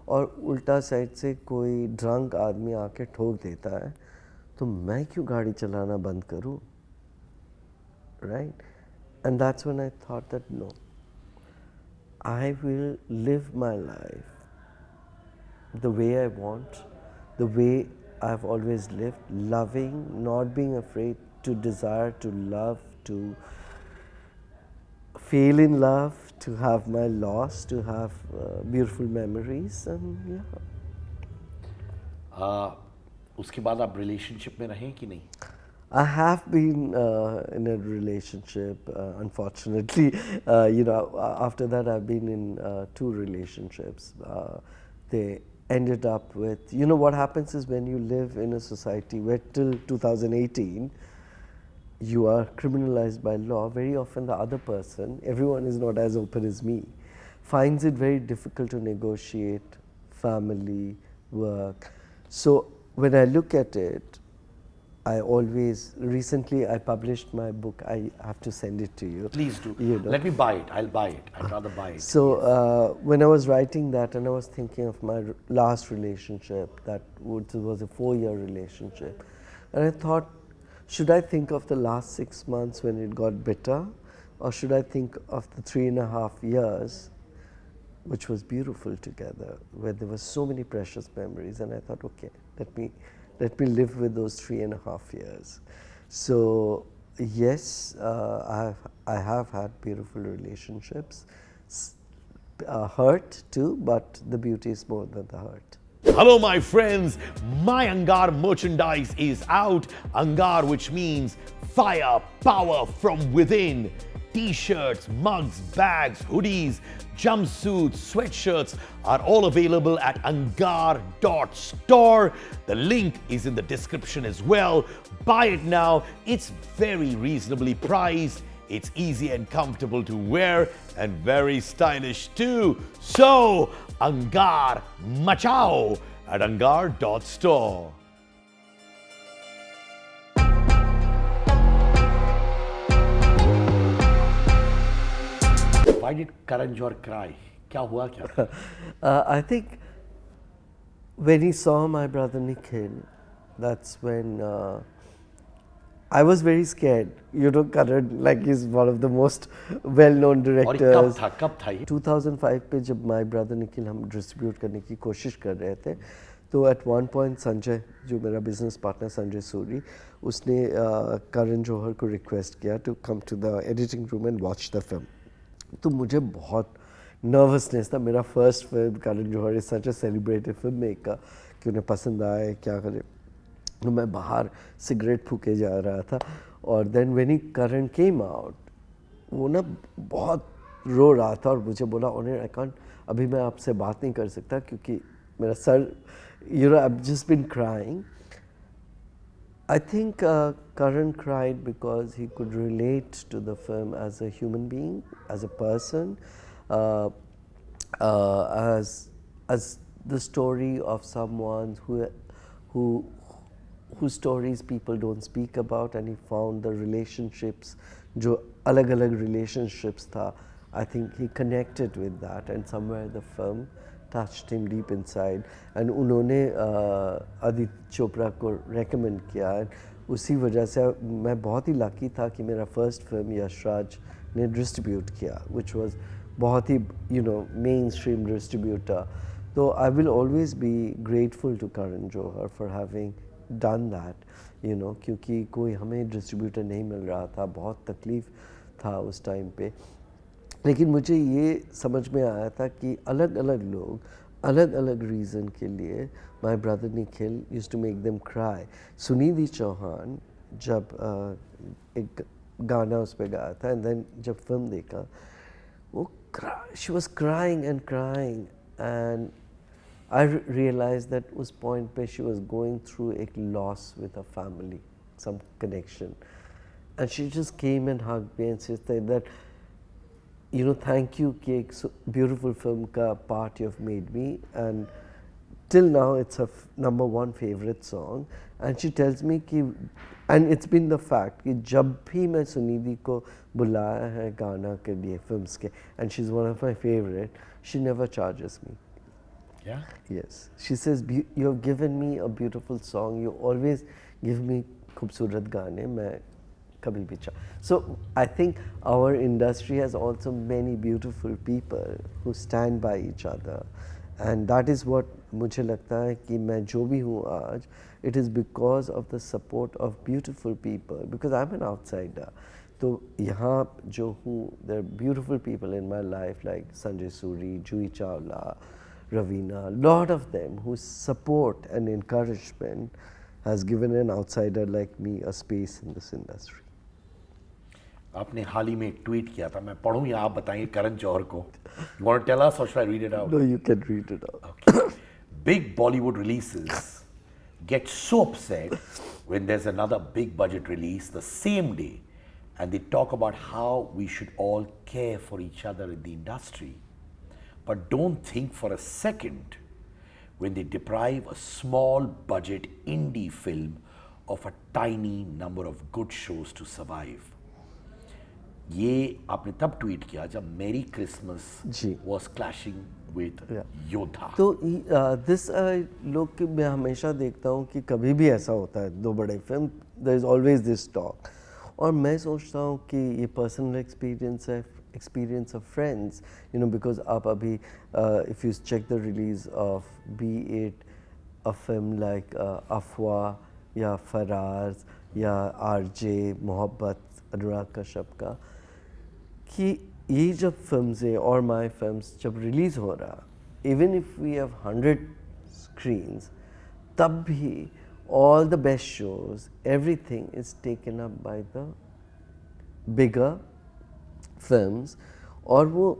और उल्टा side से कोई ड्रंक आदमी आके ठोक देता है, तो मैं क्यों गाड़ी चलाना बंद करूँ, right? And that's when I thought that no, I will live my life the way I want, the way I've always lived, loving, not being afraid to desire, to love, to fail in love, to have my loss, to have beautiful memories, and yeah. उसके बाद आप relationship में रहे कि नहीं? I have been in a relationship, unfortunately. You know, after that I've been in 2 relationships. They ended up with, you know, what happens is when you live in a society where till 2018 you are criminalized by law, very often the other person, everyone is not as open as me, finds it very difficult to negotiate family, work. So when I look at it, recently I published my book, I have to send it to you. Please do. You know. Let me buy it, I'll buy it, I'd rather buy it. So when I was writing that, and I was thinking of my last relationship, that was a 4-year relationship, and I thought, should I think of the last 6 months when it got bitter, or should I think of the 3.5 years which was beautiful together, where there were so many precious memories, and I thought, okay, let me live with those 3.5 years. So yes, I have had beautiful relationships, hurt too, but the beauty is more than the hurt. Hello, my friends. My Angar merchandise is out. Angar, which means fire, power from within. T-shirts, mugs, bags, hoodies, jumpsuits, sweatshirts are all available at angar.store. The link is in the description as well. Buy it now. It's very reasonably priced. It's easy and comfortable to wear and very stylish too. So, Angar Machao at angar.store. Why did Karan Johar cry? क्या हुआ क्या? I think when he saw my brother Nikhil, that's when I was very scared. You know, Karan, like he's one of the most well-known और directors. कब था ये? 2005 पे जब My Brother Nikhil हम डिस्ट्रीब्यूट करने की कोशिश कर रहे थे, तो at one point संजय, जो मेरा बिजनेस पार्टनर संजय सूरी, उसने करण जौहर को रिक्वेस्ट किया to come to the editing room and watch the film. तो मुझे बहुत नर्वसनेस था. मेरा first film, Karan Johar is such a celebrated film maker, कि उन्हें पसंद आए, क्या करे. तो मैं बाहर सिगरेट फूके जा रहा था, और then when he Karan came out, वो ना बहुत रो रहा था और मुझे बोला, ओनिर आई कांट, अभी मैं आपसे बात नहीं कर सकता क्योंकि मेरा sir, you know, I have just been crying. I think Karan cried because he could relate to the film as a human being, as a person, as the story of someone whose stories people don't speak about, and he found the relationships, जो अलग-अलग relationships था. I think he connected with that, and somewhere the film touched him deep inside, and उन्होंने आदित्य चोपड़ा को recommend किया, उसी वजह से मैं बहुत ही lucky था कि मेरा first film यशराज ने distribute किया, which was बहुत ही, you know, mainstream distributor. So I will always be grateful to Karan Johar for having done that, you know, क्योंकि कोई हमें distributor नहीं मिल रहा था, बहुत तकलीफ था उस टाइम पे. लेकिन मुझे ये समझ में आया था कि अलग अलग लोग अलग अलग रीज़न के लिए my brother Nikhil used to make them cry. Sunidhi Chauhan जब एक गाना उस पर गाया था, एंड देन जब फिल्म देखा, वो she was crying and I realise that उस पॉइंट पे शी वॉज गोइंग थ्रू एक loss with a family, some connection, and she just came and hugged me and said that, you know, thank you कि एक beautiful film का part you've made me, and till now it's her #1 favorite song. And she tells me कि, and it's been the fact कि जब भी मैं सुनिधि को बुलाया है गाना के लिए films के, and she's one of my favorite, she never charges me. Yeah? Yes. She says, you have given me a beautiful song, you always give me खूबसूरत गाने, मैं कभी भी So I think our industry has also many beautiful people who stand by each other, and that is what मुझे लगता है कि मैं जो भी हूँ आज, it is because of the support of beautiful people, because I'm an outsider. तो यहाँ जो हूँ, there are beautiful people in my life like Sanjay Suri, Juhi Chawla, Ravina, lot of them whose support and encouragement has given an outsider like me a space in this industry. आपने हाल ही में एक tweet किया था, मैं पढ़ूं या आप बताएंगे करण जौहर को? You want to tell us or should I read it out? No, you can read it out. Okay. Big Bollywood releases get so upset when there's another big budget release the same day, and they talk about how we should all care for each other in the industry. But don't think for a second when they deprive a small budget indie film of a tiny number of good shows to survive. ये आपने तब tweet किया जब मेरी Christmas was clashing with योद्धा. तो this लोग कि मैं हमेशा देखता हूँ कि कभी भी ऐसा होता है, दो बड़े film, there is always this talk, और मैं सोचता हूँ कि ये पर्सनल एक्सपीरियंस है, experience of friends, you know, because ab abhi, if you check the release of, be it a film like Afwa, या फराज या आरजे मोहब्बत अनुराग कश्यप का, कि ये जब फिल्म्स है और माई फिल्म्स जब रिलीज़ हो रहा, even if we have 100 screens, तब भी all the best shows, everything is taken up by the bigger films, और वो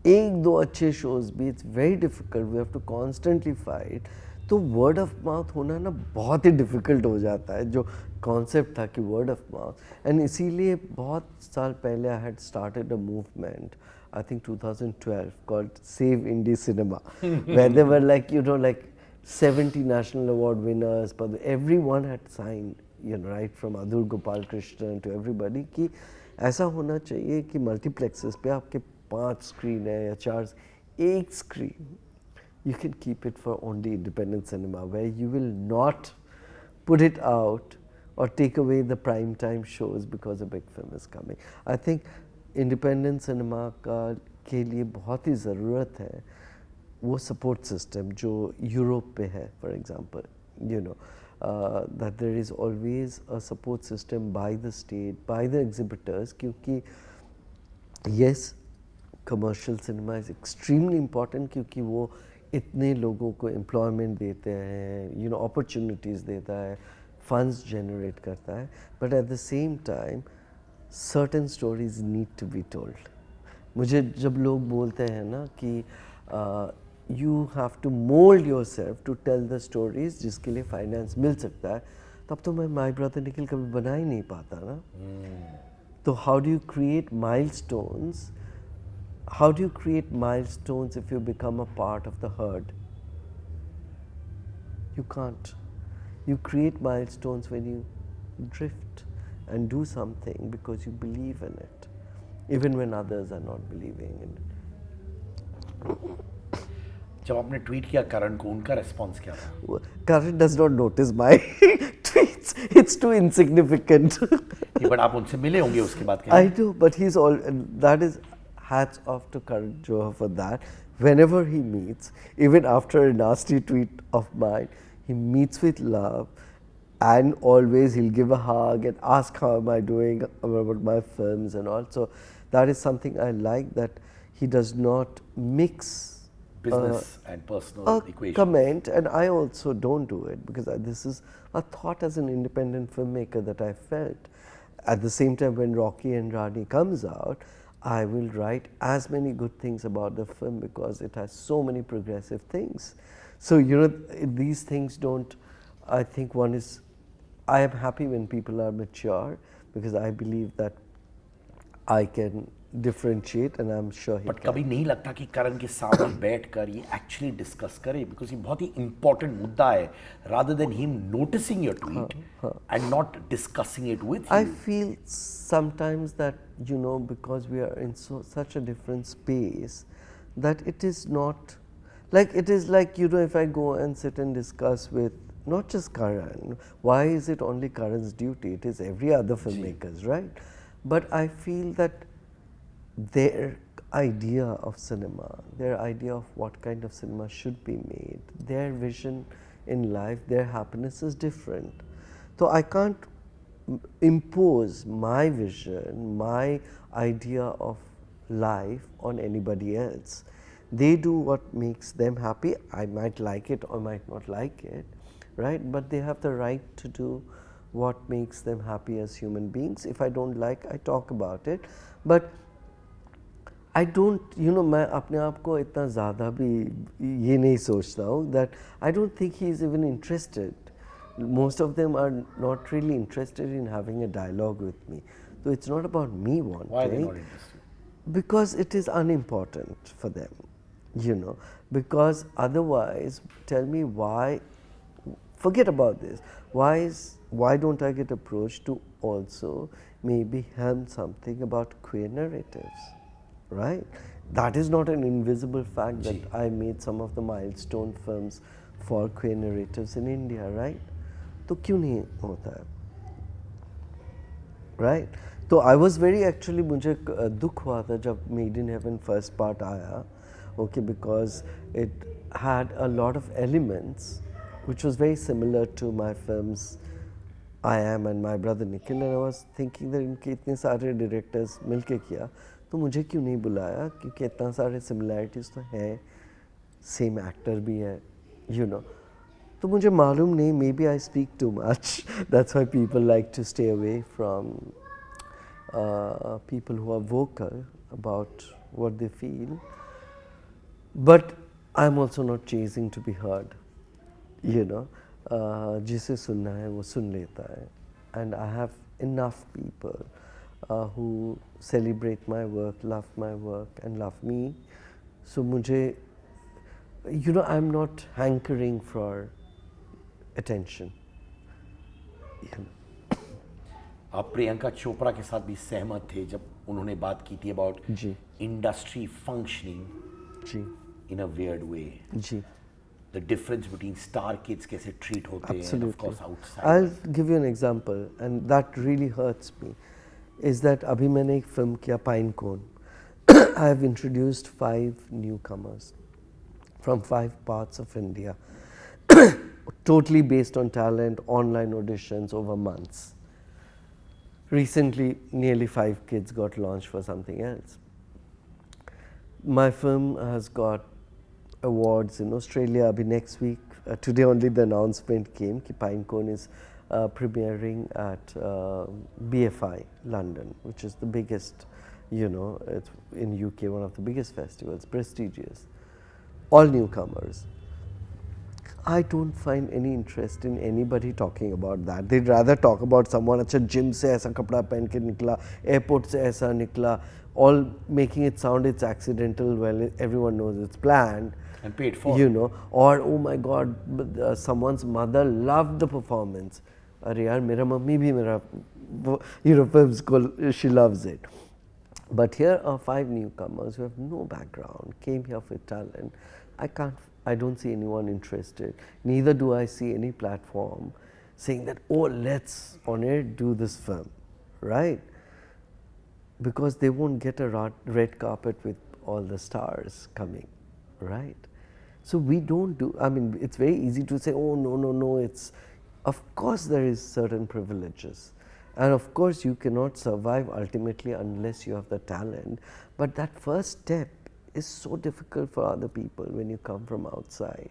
एक दो अच्छे shows भी, it's very difficult, we have to constantly fight. तो word of mouth होना ना बहुत ही difficult हो जाता है, जो concept था कि word of mouth, and इसीलिए बहुत साल पहले I had started a movement, I think 2012, called Save Indie Cinema, where they were like, you know, like 70 national award winners, but everyone had signed, you know, right from Adhur Gopal Krishnan to everybody, कि ऐसा होना चाहिए कि multiplexes पे आपके 5 screen है या 4, एक screen, you can keep it for only independent cinema, where you will not put it out or take away the prime time shows because a big film is coming. I think independent cinema का के लिए बहुत ही ज़रूरत है वो support system जो Europe पे है, for example, you know, that there is always a support system by the state, by the exhibitors, क्योंकि yes, commercial cinema is extremely important क्योंकि वो इतने लोगों को employment देते हैं, you know, opportunities देता है, funds generate करता है, but at the same time certain stories need to be told. मुझे जब लोग बोलते हैं ना कि you have to mold yourself to tell the stories जिसके लिए finance मिल सकता है, तब तो मैं My Brother Nikhil कभी बना ही नहीं पाता ना. तो how do you create milestones? How do you create milestones if you become a part of the herd? You can't. You create milestones when you drift and do something because you believe in it, even when others are not believing in it. जब आपने tweet किया करण को, उनका response क्या था? Karan does not notice my tweets. It's too insignificant. But आप उनसे मिले होंगे उसके बाद? I do, but he's all. That is hats off to Karan Johar for that. Whenever he meets, even after a nasty tweet of mine, he meets with love, and always he'll give a hug and ask how am I doing about my films and all. So that is something I like, that he does not mix business and personal equation. Comment, and I also don't do it because this is a thought as an independent filmmaker that I felt. At the same time, when Rocky and Rani comes out, I will write as many good things about the film because it has so many progressive things. So, you know, these things don't, I think one is, I am happy when people are mature because I believe that I can differentiate, and I'm sure he But can. कभी नहीं लगता कि करण के सामने बैठकर ये actually discuss करे, because ये बहुत ही important मुद्दा है, rather than him noticing your tweet and not discussing it with you. I feel sometimes that, you know, because we are in such a different space, that it is not, like it is like, you know, if I go and sit and discuss with not just Karan, why is it only Karan's duty? It is every other filmmakers, right? But I feel that their idea of cinema, their idea of what kind of cinema should be made, their vision in life, their happiness is different. So I can't impose my vision, my idea of life on anybody else. They do what makes them happy. I might like it or might not like it, right? But they have the right to do what makes them happy as human beings. If I don't like, I talk about it. But I don't, you know, मैं अपने आप को इतना ज़्यादा भी ये नहीं सोचता हूँ that I don't think he is even interested. Most of them are not really interested in having a dialogue with me. So it's not about me wanting. Why are they not interested? Because it is unimportant for them, you know. Because otherwise, tell me why, forget about this. Why don't I get approached to also maybe helm something about queer narratives? Right? That is not an invisible fact that I made some of the milestone films for queer narratives in India, right? तो क्यों नहीं होता है? right? तो I was very actually मुझे दुख हुआ था जब Made in Heaven first part आया, okay, because it had a lot of elements which was very similar to my films I Am and My Brother Nikhil, and I was thinking that इनके इतने सारे directors मिलके किया तो मुझे क्यों नहीं बुलाया, क्योंकि इतना सारे similarities तो हैं, same actor भी है, you know. तो मुझे मालूम नहीं, maybe I speak too much. That's why people like to stay away from people who are vocal about what they feel. But I'm also not chasing to be heard, you know. जिसे सुनना है वो सुन लेता है. And I have enough people who celebrate my work, love my work and love me. So मुझे, you know, I'm not hankering for attention. आप प्रियंका चोपड़ा के साथ भी सहमत थे जब उन्होंने बात की थी about industry functioning in a weird way, जी, the difference between star kids कैसे treat होते हैं and of course outside. I'll give you an example and that really hurts me, is that अभी मैंने एक film किया Pine Cone. I have introduced 5 newcomers from 5 parts of India, totally based on talent, online auditions over months. Recently, nearly 5 kids got launched for something else. My film has got awards in Australia. Abhi next week, today only the announcement came that Pine Cone is premiering at BFI London, which is the biggest, you know, it's in UK, one of the biggest festivals, prestigious. All newcomers. I don't find any interest in anybody talking about that. They'd rather talk about someone, अच्छा gym से ऐसा कपड़ा पहन के निकला, airport से ऐसा निकला, all making it sound it's accidental. Well, everyone knows it's planned and paid for, you know. Or oh my God, someone's mother loved the performance. अरे यार मेरा मम्मी भी मेरा, you know, films को she loves it. But here are 5 newcomers who have no background, came here for talent. I don't see anyone interested. Neither do I see any platform saying that, oh, let's Onir do this film, right? Because they won't get a red carpet with all the stars coming, right? So we don't do, I mean, it's very easy to say, oh, no, it's, of course there is certain privileges. And of course you cannot survive ultimately unless you have the talent. But that first step is so difficult for other people when you come from outside.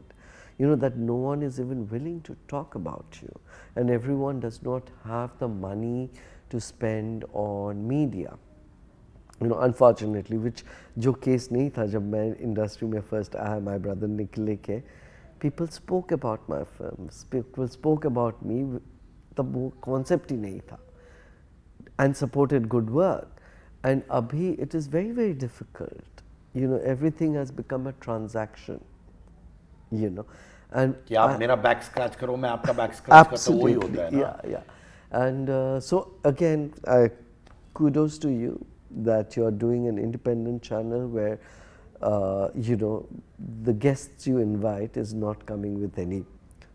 You know, that no one is even willing to talk about you. And everyone does not have the money to spend on media. You know, unfortunately, which जो case नहीं था जब मैं industry में first आया, My Brother Nikhil के, people spoke about my films, people spoke about me, तब वो concept ही नहीं था, and supported good work. And abhi it is very, very difficult. You know, everything has become a transaction, you know. And कि आप मेरा back scratch करो, मैं आपका back scratch करता हूँ, वही होता है ना? Yeah. And so again, kudos to you that you're doing an independent channel where, you know, the guests you invite is not coming with any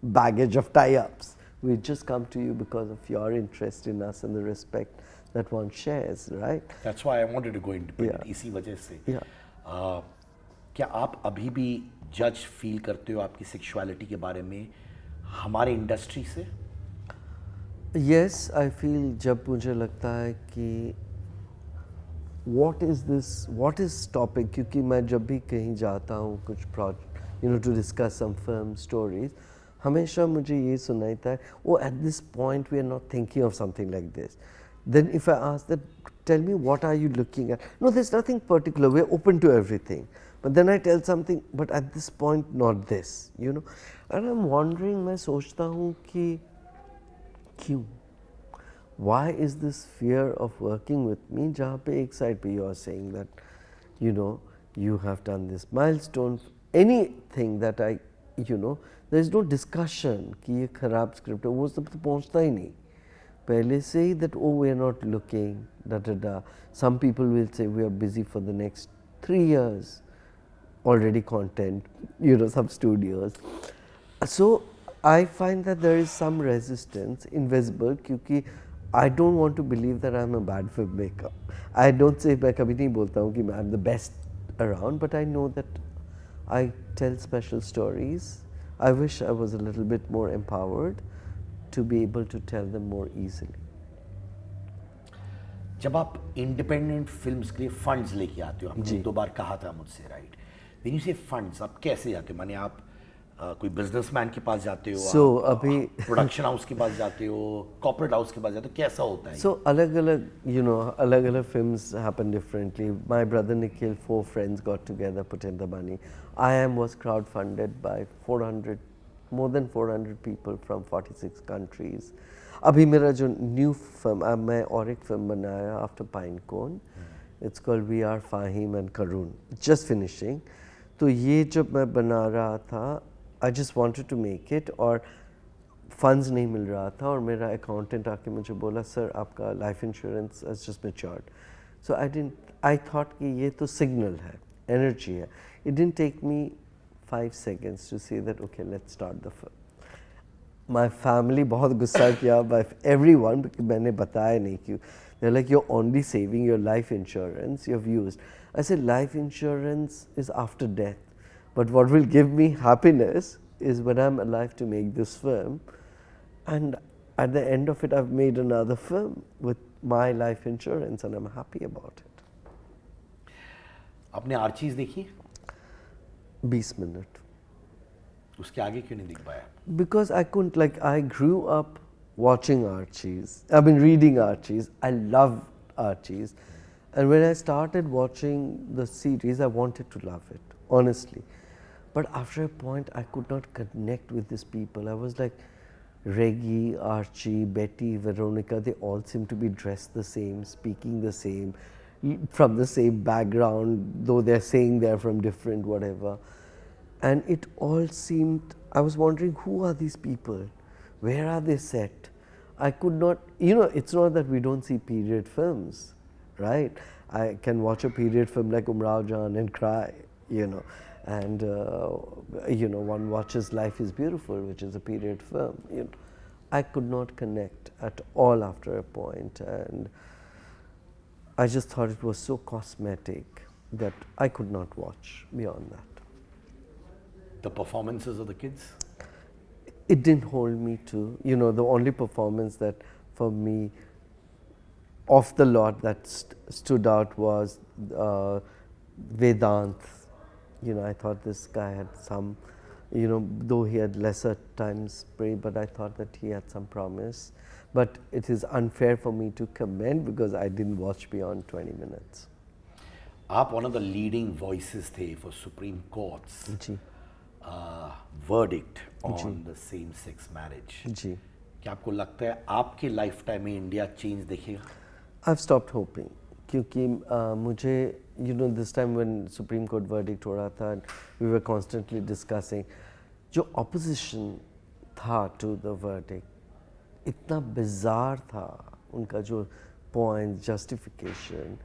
baggage of tie-ups. We just come to you because of your interest in us and the respect that one shares, right? That's why I wanted to go independent. Yeah. इसी वजह से. Yeah. क्या आप अभी भी जज feel करते हो आपकी सेक्सुअलिटी के बारे में हमारे इंडस्ट्री से? Yes, I feel जब मुझे लगता है कि what is topic, क्योंकि मैं जब भी कहीं जाता हूँ कुछ project, you know, to discuss some film stories, हमेशा मुझे ये सुनाता है, oh, at this point we are not thinking of something like this. Then if I ask that, tell me what are you looking at? No, there's nothing particular, we're open to everything. But then I tell something, but at this point not this, you know. And I'm wondering, मैं सोचता हूँ कि क्यों? Why is this fear of working with me? जहाँ पे एक side पे you are saying that, you know, you have done this milestone, anything that I, you know, there is no discussion कि ये खराब script है, वो सब तो पहुँचता ही नहीं. पहले से ही that, oh, we are not looking, da. Some people will say we are busy for the next 3 years, already content, you know, some studios. So I find that there is some resistance, invisible, क्योंकि I don't want to believe that I'm a bad filmmaker. I don't say मैं कभी नहीं बोलता हूँ कि I'm the best around, but I know that I tell special stories. I wish I was a little bit more empowered to be able to tell them more easily. जब आप independent films के लिए funds लेके आते हो, आपने 2 बार कहा था मुझसे, राइट? व्हेन यू से फंड्स, आप कैसे जाते हो? माने आप कोई बिजनेसमैन के पास जाते हो, So, अभी प्रोडक्शन हाउस के पास जाते हो, कॉर्पोरेट हाउस के पास जाते हो, कैसा होता है? So अलग-अलग, you know, अलग-अलग films happen differently. My Brother Nikhil, 4 friends got together, put in the money. I Am was crowdfunded by 400, more than 400 people from 46 countries. अभी मेरा जो न्यू फिल्म, मैं और एक फिल्म बनाया after pine cone, it's called we are Faheem and Karun, just finishing. तो ये जब मैं बना रहा था, I just wanted to make it, और फंड्स नहीं मिल रहा था, और मेरा अकाउंटेंट आके मुझे बोला, सर आपका life insurance has just matured. So I thought कि ये तो सिग्नल है, एनर्जी है. It didn't take me 5 seconds to say that okay let's start the film. My family बहुत गुस्सा किया by everyone because मैंने बताया नहीं क्यों. They're like, you're only saving your life insurance you've used. I said, life insurance is after death. But what will give me happiness is when I'm alive to make this film. And at the end of it, I've made another film with my life insurance and I'm happy about it. आपने Archies देखी? 20 minute. उसके आगे क्यों नहीं दिख पाया? Because I couldn't, like, I grew up watching Archies. I've been reading Archies. I love Archies. And when I started watching the series, I wanted to love it, honestly. But after a point, I could not connect with these people. I was like, Reggie, Archie, Betty, Veronica, they all seem to be dressed the same, speaking the same, from the same background, though they're saying they're from different whatever. And it all seemed, I was wondering, who are these people? Where are they set? I could not, you know, it's not that we don't see period films, right? I can watch a period film like Umrao Jan and cry, you know. And, you know, one watches Life is Beautiful, which is a period film. You know. I could not connect at all after a point. And I just thought it was so cosmetic that I could not watch beyond that. The performances of the kids? It didn't hold me to, you know, the only performance that for me, of the lot that stood out was Vedant. You know, I thought this guy had some, you know, though he had lesser time spray, but I thought that he had some promise. But it is unfair for me to comment because I didn't watch beyond 20 minutes. आप one of the leading voices थे for Supreme Court's ji. verdict on the same-sex marriage. जी. क्या आपको लगता है आपके life time में India change देखेगा? I've stopped hoping क्योंकि मुझे, you know, this time when Supreme Court verdict हो रहा था, we were constantly discussing, जो opposition था to the verdict इतना bizarre था उनका जो points, justification,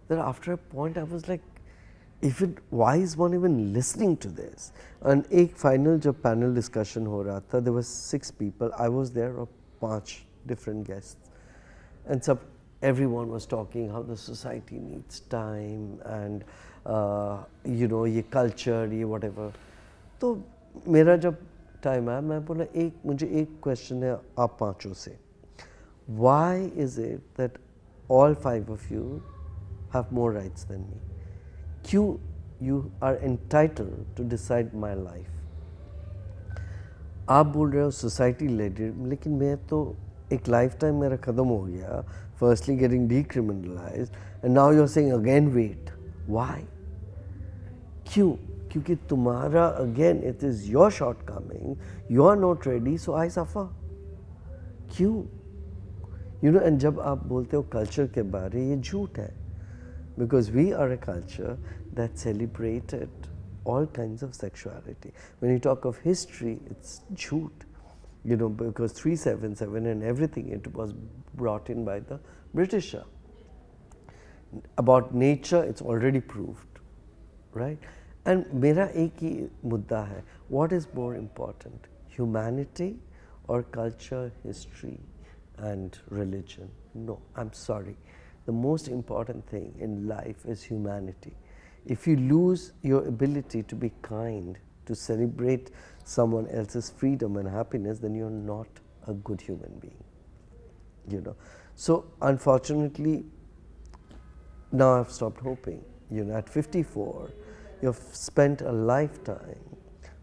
that after a point I was like, why is one even listening to this? And एक final जब panel discussion हो रहा था, there were 6 people, I was there, or 5 different guests, and everyone was talking how the society needs time and you know, ये culture, ये whatever. तो मेरा जब time आया, मैं बोला मुझे एक question है आप 5 से. Why is it that all 5 of you have more rights than me? क्यों you are entitled to decide my life? आप बोल रहे हो society led it, लेकिन मैं तो एक lifetime मेरा खत्म हो गया, firstly getting decriminalized, and now you're saying again wait. Why? क्यों? क्योंकि तुम्हारा, again, it is your shortcoming, you are not ready, so I suffer. क्यों? You know, and जब आप बोलते हो culture के बारे, ये झूठ है. Because we are a culture that celebrated all kinds of sexuality. When you talk of history, it's jhoot. You know, because 377 and everything, it was brought in by the British. About nature, it's already proved, right? And मेरा एक ही मुद्दा है, what is more important, humanity or culture, history? and religion. No, I'm sorry. The most important thing in life is humanity. If you lose your ability to be kind, to celebrate someone else's freedom and happiness, then you're not a good human being. You know, so unfortunately, now I've stopped hoping. You know, at 54, you've spent a lifetime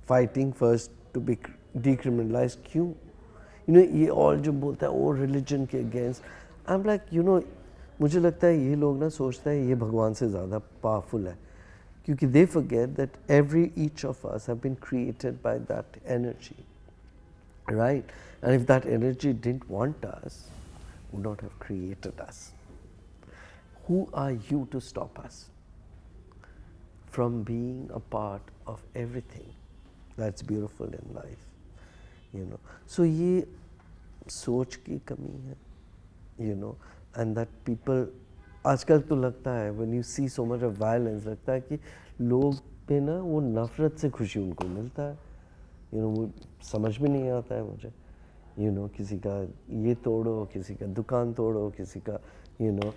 fighting first to be decriminalized. क्यों? You know, ये all जो बोलता है वो religion के against. I'm like, you know, मुझे लगता है ये लोग ना सोचता है ये भगवान से ज़्यादा powerful है, क्योंकि they forget that each of us have been created by that energy, right? And if that energy didn't want us, would not have created us. Who are you to stop us from being a part of everything that's beautiful in life? You know, so ये सोच की कमी है, you know, and that people आजकल तो लगता है when you see so much of violence लगता है कि लोग पे ना वो नफरत से खुशी उनको मिलता है, you know, वो समझ में नहीं आता है मुझे, you know, किसी का ये तोड़ो, किसी का दुकान तोड़ो, किसी का, you know,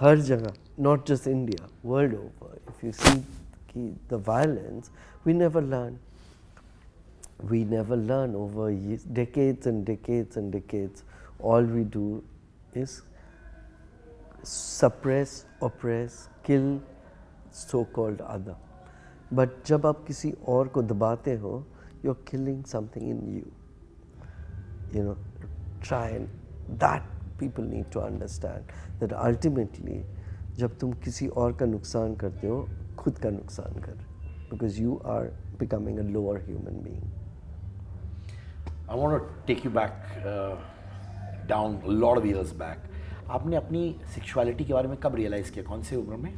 हर जगह, not just India, world over, if you see the violence, we never learn. We never learn over years, decades and decades and decades. All we do is suppress, oppress, kill so-called other. But जब आप किसी और को दबाते हो, you're killing something in you. You know, try and that people need to understand that ultimately जब तुम किसी और का नुकसान करते हो, खुद का नुकसान कर, because you are becoming a lower human being. I want to take you back down a lot of years back. आपने अपनी sexuality के बारे में कब realize किया? कौन से उम्र में?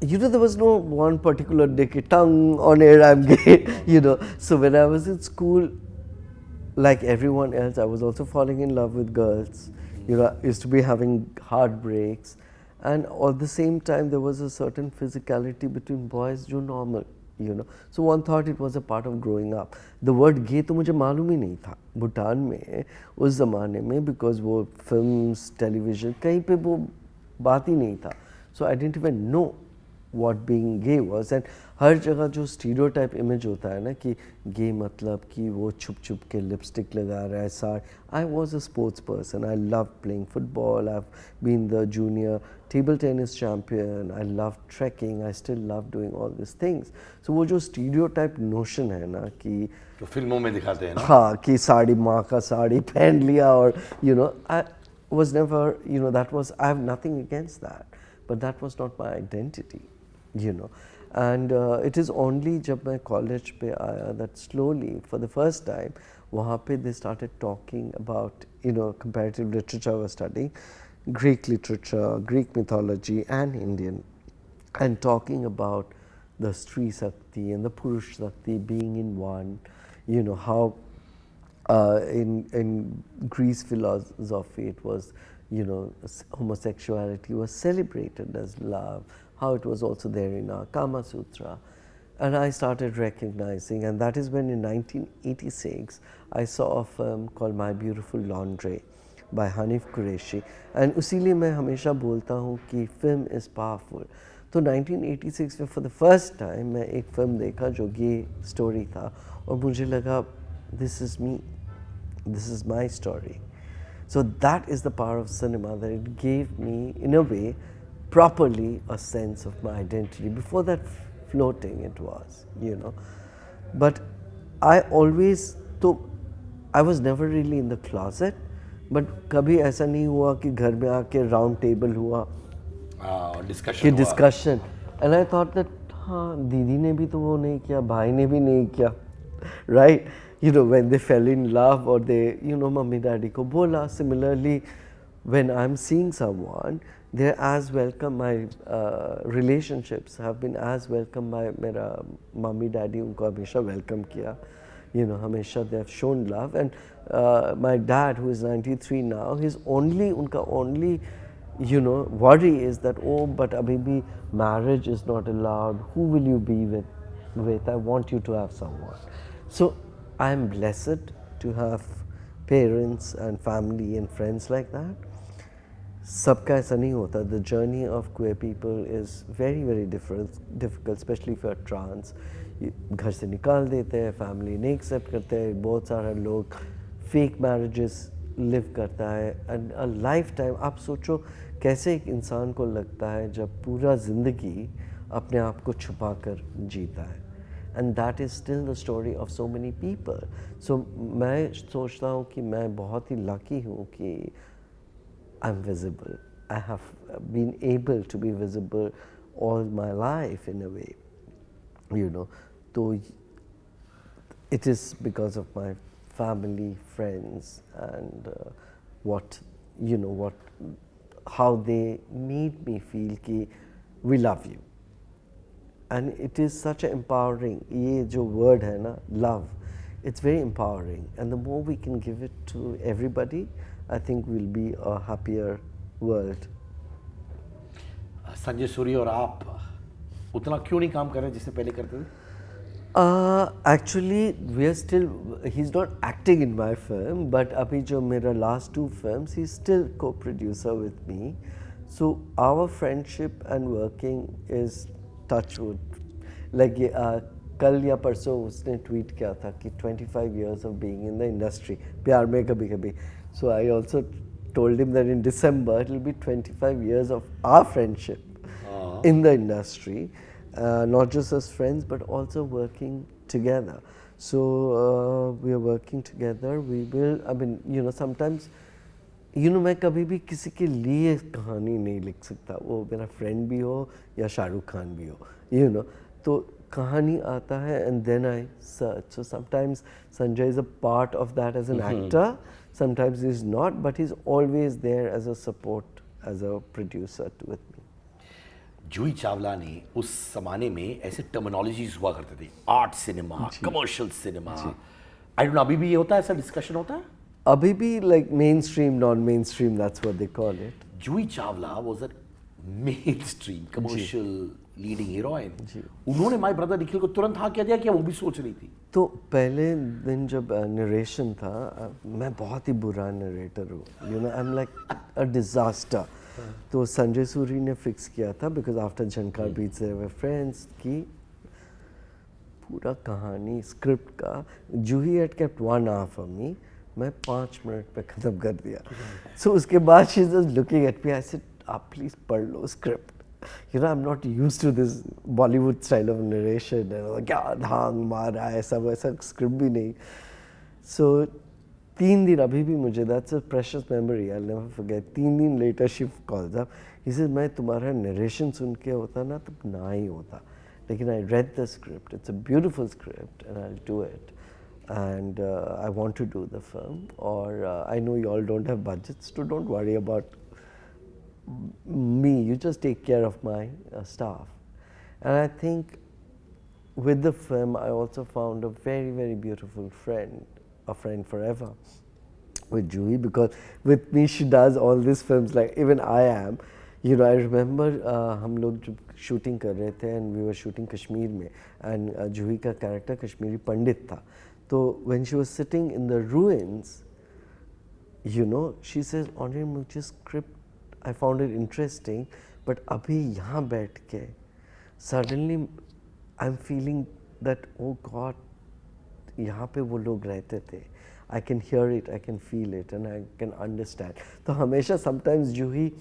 You know, there was no one particular decade, tongue on air, I'm gay, you know. So when I was in school, like everyone else, I was also falling in love with girls. You know, I used to be having heartbreaks. And at the same time, there was a certain physicality between boys, जो normal, you know. So one thought it was a part of growing up. The word gay तो मुझे मालूम ही नहीं था. भूटान में उस ज़माने में, because वो films, television, कहीं पे वो बात ही नहीं था. So I didn't even know what being gay was. And हर जगह जो stereotype image होता है ना कि gay मतलब कि वो छुप छुप के lipstick लगा रहा है, सार. I was a sports person. I loved playing football. I've been the junior table tennis champion. I loved trekking. I still love doing all these things. So वो जो stereotype notion है ना कि तो फिल्मों में दिखाते हैं ना? हाँ कि साड़ी माँ का साड़ी पहन लिया और you know, I was never, you know, that was, I have nothing against that, but that was not my identity, you know. And it is only जब मैं college पे आया that slowly for the first time वहाँ पे they started talking about, you know, comparative literature I was studying, Greek literature, Greek mythology and Indian, and talking about the Stri Sakti and the Purush Sakti being in one, you know, how in Greece philosophy it was, you know, homosexuality was celebrated as love, how it was also there in our Kama Sutra. And I started recognizing, and that is when in 1986 I saw a film called My Beautiful Laundry by Hanif Qureshi, and उसीलिए मैं हमेशा बोलता हूँ कि film is powerful. तो 1986 में for the first time मैं एक film देखा जो gay story था और मुझे लगा this is me, this is my story. So that is the power of cinema, that it gave me in a way properly a sense of my identity. Before that, floating it was, you know. But I always, so I was never really in the closet, but कभी ऐसा नहीं हुआ कि घर में आके round table हुआ कि discussion. And I thought that हाँ दीदी ने भी तो वो नहीं किया, भाई ने भी नहीं किया, right? You know, when they fell in love or they, you know, mummy daddy ko bola. Similarly, when I'm seeing someone, they're as welcome. My relationships have been as welcome by mera mummy daddy unko hamesha welcome kiya. You know, hamesha they have shown love. And my dad, who is 93 now, his only, unka only, you know, worry is that, oh, but abhi bhi marriage is not allowed. Who will you be with? I want you to have someone. So I am blessed to have parents and family and friends like that. सबका ऐसा नहीं होता. The journey of queer people is very very difficult, especially if you are trans. घर से निकाल देते हैं, family नहीं accept करते हैं, बहुत सारे लोग fake marriages live करता है, and a lifetime. आप सोचो कैसे एक इंसान को लगता है जब पूरा ज़िंदगी अपने आप को छुपा कर जीता है, and that is still the story of so many people. So मैं सोचता हूँ कि मैं बहुत ही lucky हूँ कि I'm visible. I have been able to be visible all my life in a way, you know. So it is because of my family, friends, and how they made me feel कि we love you. And it is such an empowering, ये जो word है ना, love, it's very empowering. And the more we can give it to everybody, I think we'll be a happier world. Sanjay Suri और आप उतना क्यों नहीं काम कर रहे जिससे पहले करते थे? Actually, we are still. He's not acting in my film, but अभी जो मेरा last 2 films, he's still co-producer with me. So our friendship and working is touch wood. Like कल या परसों उसने ट्वीट किया था कि 25 years of being in the industry, प्यार में कभी कभी. So I also told him that in December it will be 25 years of our friendship in the industry, not just as friends but also working together. So we are working together. We will. I mean, you know, sometimes, you know, मैं कभी भी किसी के लिए कहानी नहीं लिख सकता. वो मेरा friend भी हो या शाहरुख खान भी हो, you know. तो कहानी आता है and then I search. So sometimes Sanjay is a part of that as an actor. Sometimes he's not, but he's always there as a support, as a producer with me. Juhi Chawla ने उस ज़माने में ऐसे terminologies हुआ करते थे, art cinema, commercial cinema. I don't know, अभी भी ये होता है, ऐसा डिस्कशन होता है? अभी भी like mainstream, non-mainstream, that's what they call it. Juhi Chawla was a mainstream commercial leading heroine. उन्होंने माय ब्रदर निखिल को तुरंत हाँ कह दिया कि वो भी सोच रही थी? तो पहले दिन जब नरेशन था, मैं बहुत ही बुरा नरेटर हूँ, you know, I am like a disaster. तो संजय सूरी ने फिक्स किया था because after Jhankaar beats they were friends की पूरा कहानी स्क्रिप्ट का Juhi had kept 1 hour for me, मैं 5 मिनट पे ख़त्म कर दिया. सो उसके बाद she is just looking at me. I said आप प्लीज़ पढ़ लो script. You know, I'm not used to this Bollywood style of narration. क्या धांग मार रहा है, सब ऐसा स्क्रिप्ट भी नहीं. So 3 दिन अभी भी मुझे, that's a precious memory, I'll never forget. 3 दिन later she calls up. He says मैं तुम्हारा narration सुन के होता ना तो ना ही होता. लेकिन I read the script. It's a beautiful script and I'll do it. And I want to do the film. Or I know you all don't have budgets, so don't worry about me, you just take care of my staff. And I think with the film I also found a very very beautiful friend, a friend forever with Joohi, because with me she does all these films like even I am, you know. I remember हम लोग जब shooting कर रहे थे and we were shooting Kashmir में and Joohi का character Kashmiri पंडित था. तो when she was sitting in the ruins, you know, she says, Onir, मुझे script I found it interesting, but अभी यहाँ बैठ के suddenly I'm feeling that oh God, यहाँ पे वो लोग रहते थे. I can hear it, I can feel it, and I can understand. तो हमेशा sometimes Joohi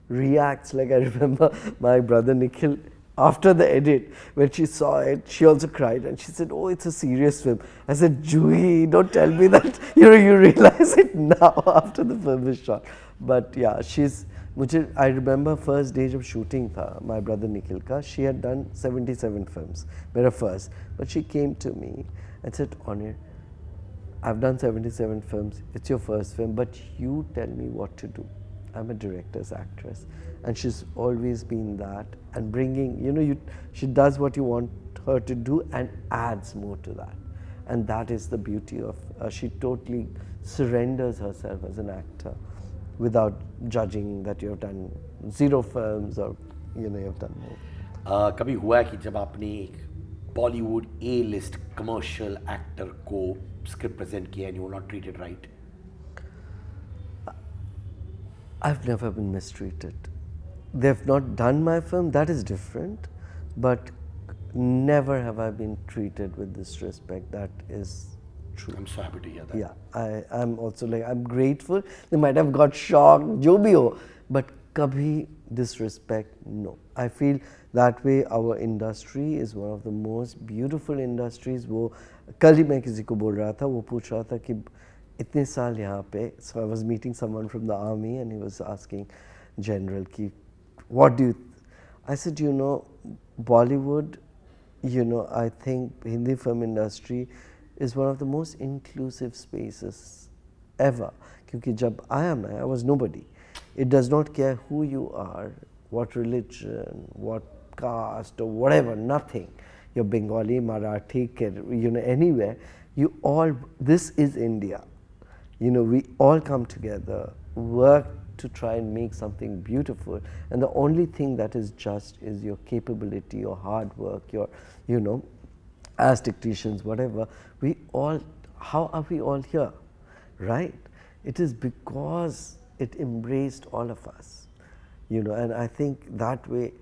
reacts like I remember my brother Nikhil after the edit when she saw it, she also cried and she said, "Oh, it's a serious film." I said, "Joohi, don't tell me that. You know, you realize it now after the film is shot." But yeah, she's. I remember first day जब shooting था my brother Nikhil का, she had done 77 films, मेरा first, but she came to me and said, Onir, I've done 77 films, it's your first film, but you tell me what to do. I'm a director's actress, and she's always been that, and bringing, you know, she does what you want her to do and adds more to that, and that is the beauty of, she totally surrenders herself as an actor, without judging that you have done 0 films or you know you have done more. कभी हुआ है कि जब आपने एक Bollywood A-list commercial actor को script present किया and you were not treated right? I've never been mistreated. They've not done my film, that is different, but never have I been treated with disrespect. That is true. I'm so happy to hear that. Yeah, I'm also like, I'm grateful. They might have got shocked, jo bhi ho, but kabhi disrespect, no. I feel that way our industry is one of the most beautiful industries. वो कल ही मैं किसी को बोल रहा था, वो पूछ रहा था कि इतने साल यहाँ पे, so I was meeting someone from the army and he was asking general ki, what do you, I said, you know, Bollywood, you know, I think Hindi film industry is one of the most inclusive spaces ever. Kyunki jab aaya main, I was nobody. It does not care who you are, what religion, what caste or whatever, nothing. You're Bengali, Marathi, you know, anywhere. You all, this is India. You know, we all come together, work to try and make something beautiful. And the only thing that is just is your capability, your hard work, your, you know, as technicians, whatever. We all, how are we all here, right? It is because it embraced all of us, you know, and I think that way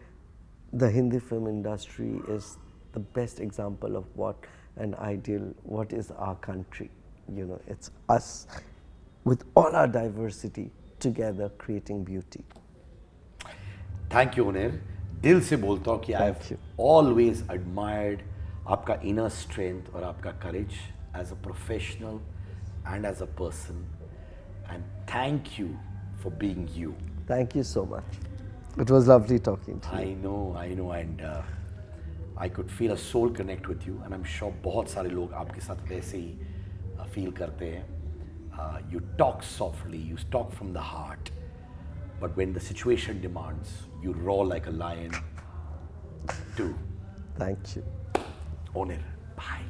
the Hindi film industry is the best example of what an ideal, what is our country, you know, it's us with all our diversity together creating beauty. Thank you, Onir. दिल से बोलता हूँ कि I've always admired आपका inner strength और आपका courage as a professional and as a person. And thank you for being you. Thank you so much. It was lovely talking to you. I know, and I could feel a soul connect with you, and I'm sure बहुत सारे लोग आपके साथ वैसे ही feel करते हैं. You talk softly, you talk from the heart, but when the situation demands, you roar like a lion too. Thank you. Onir, bye.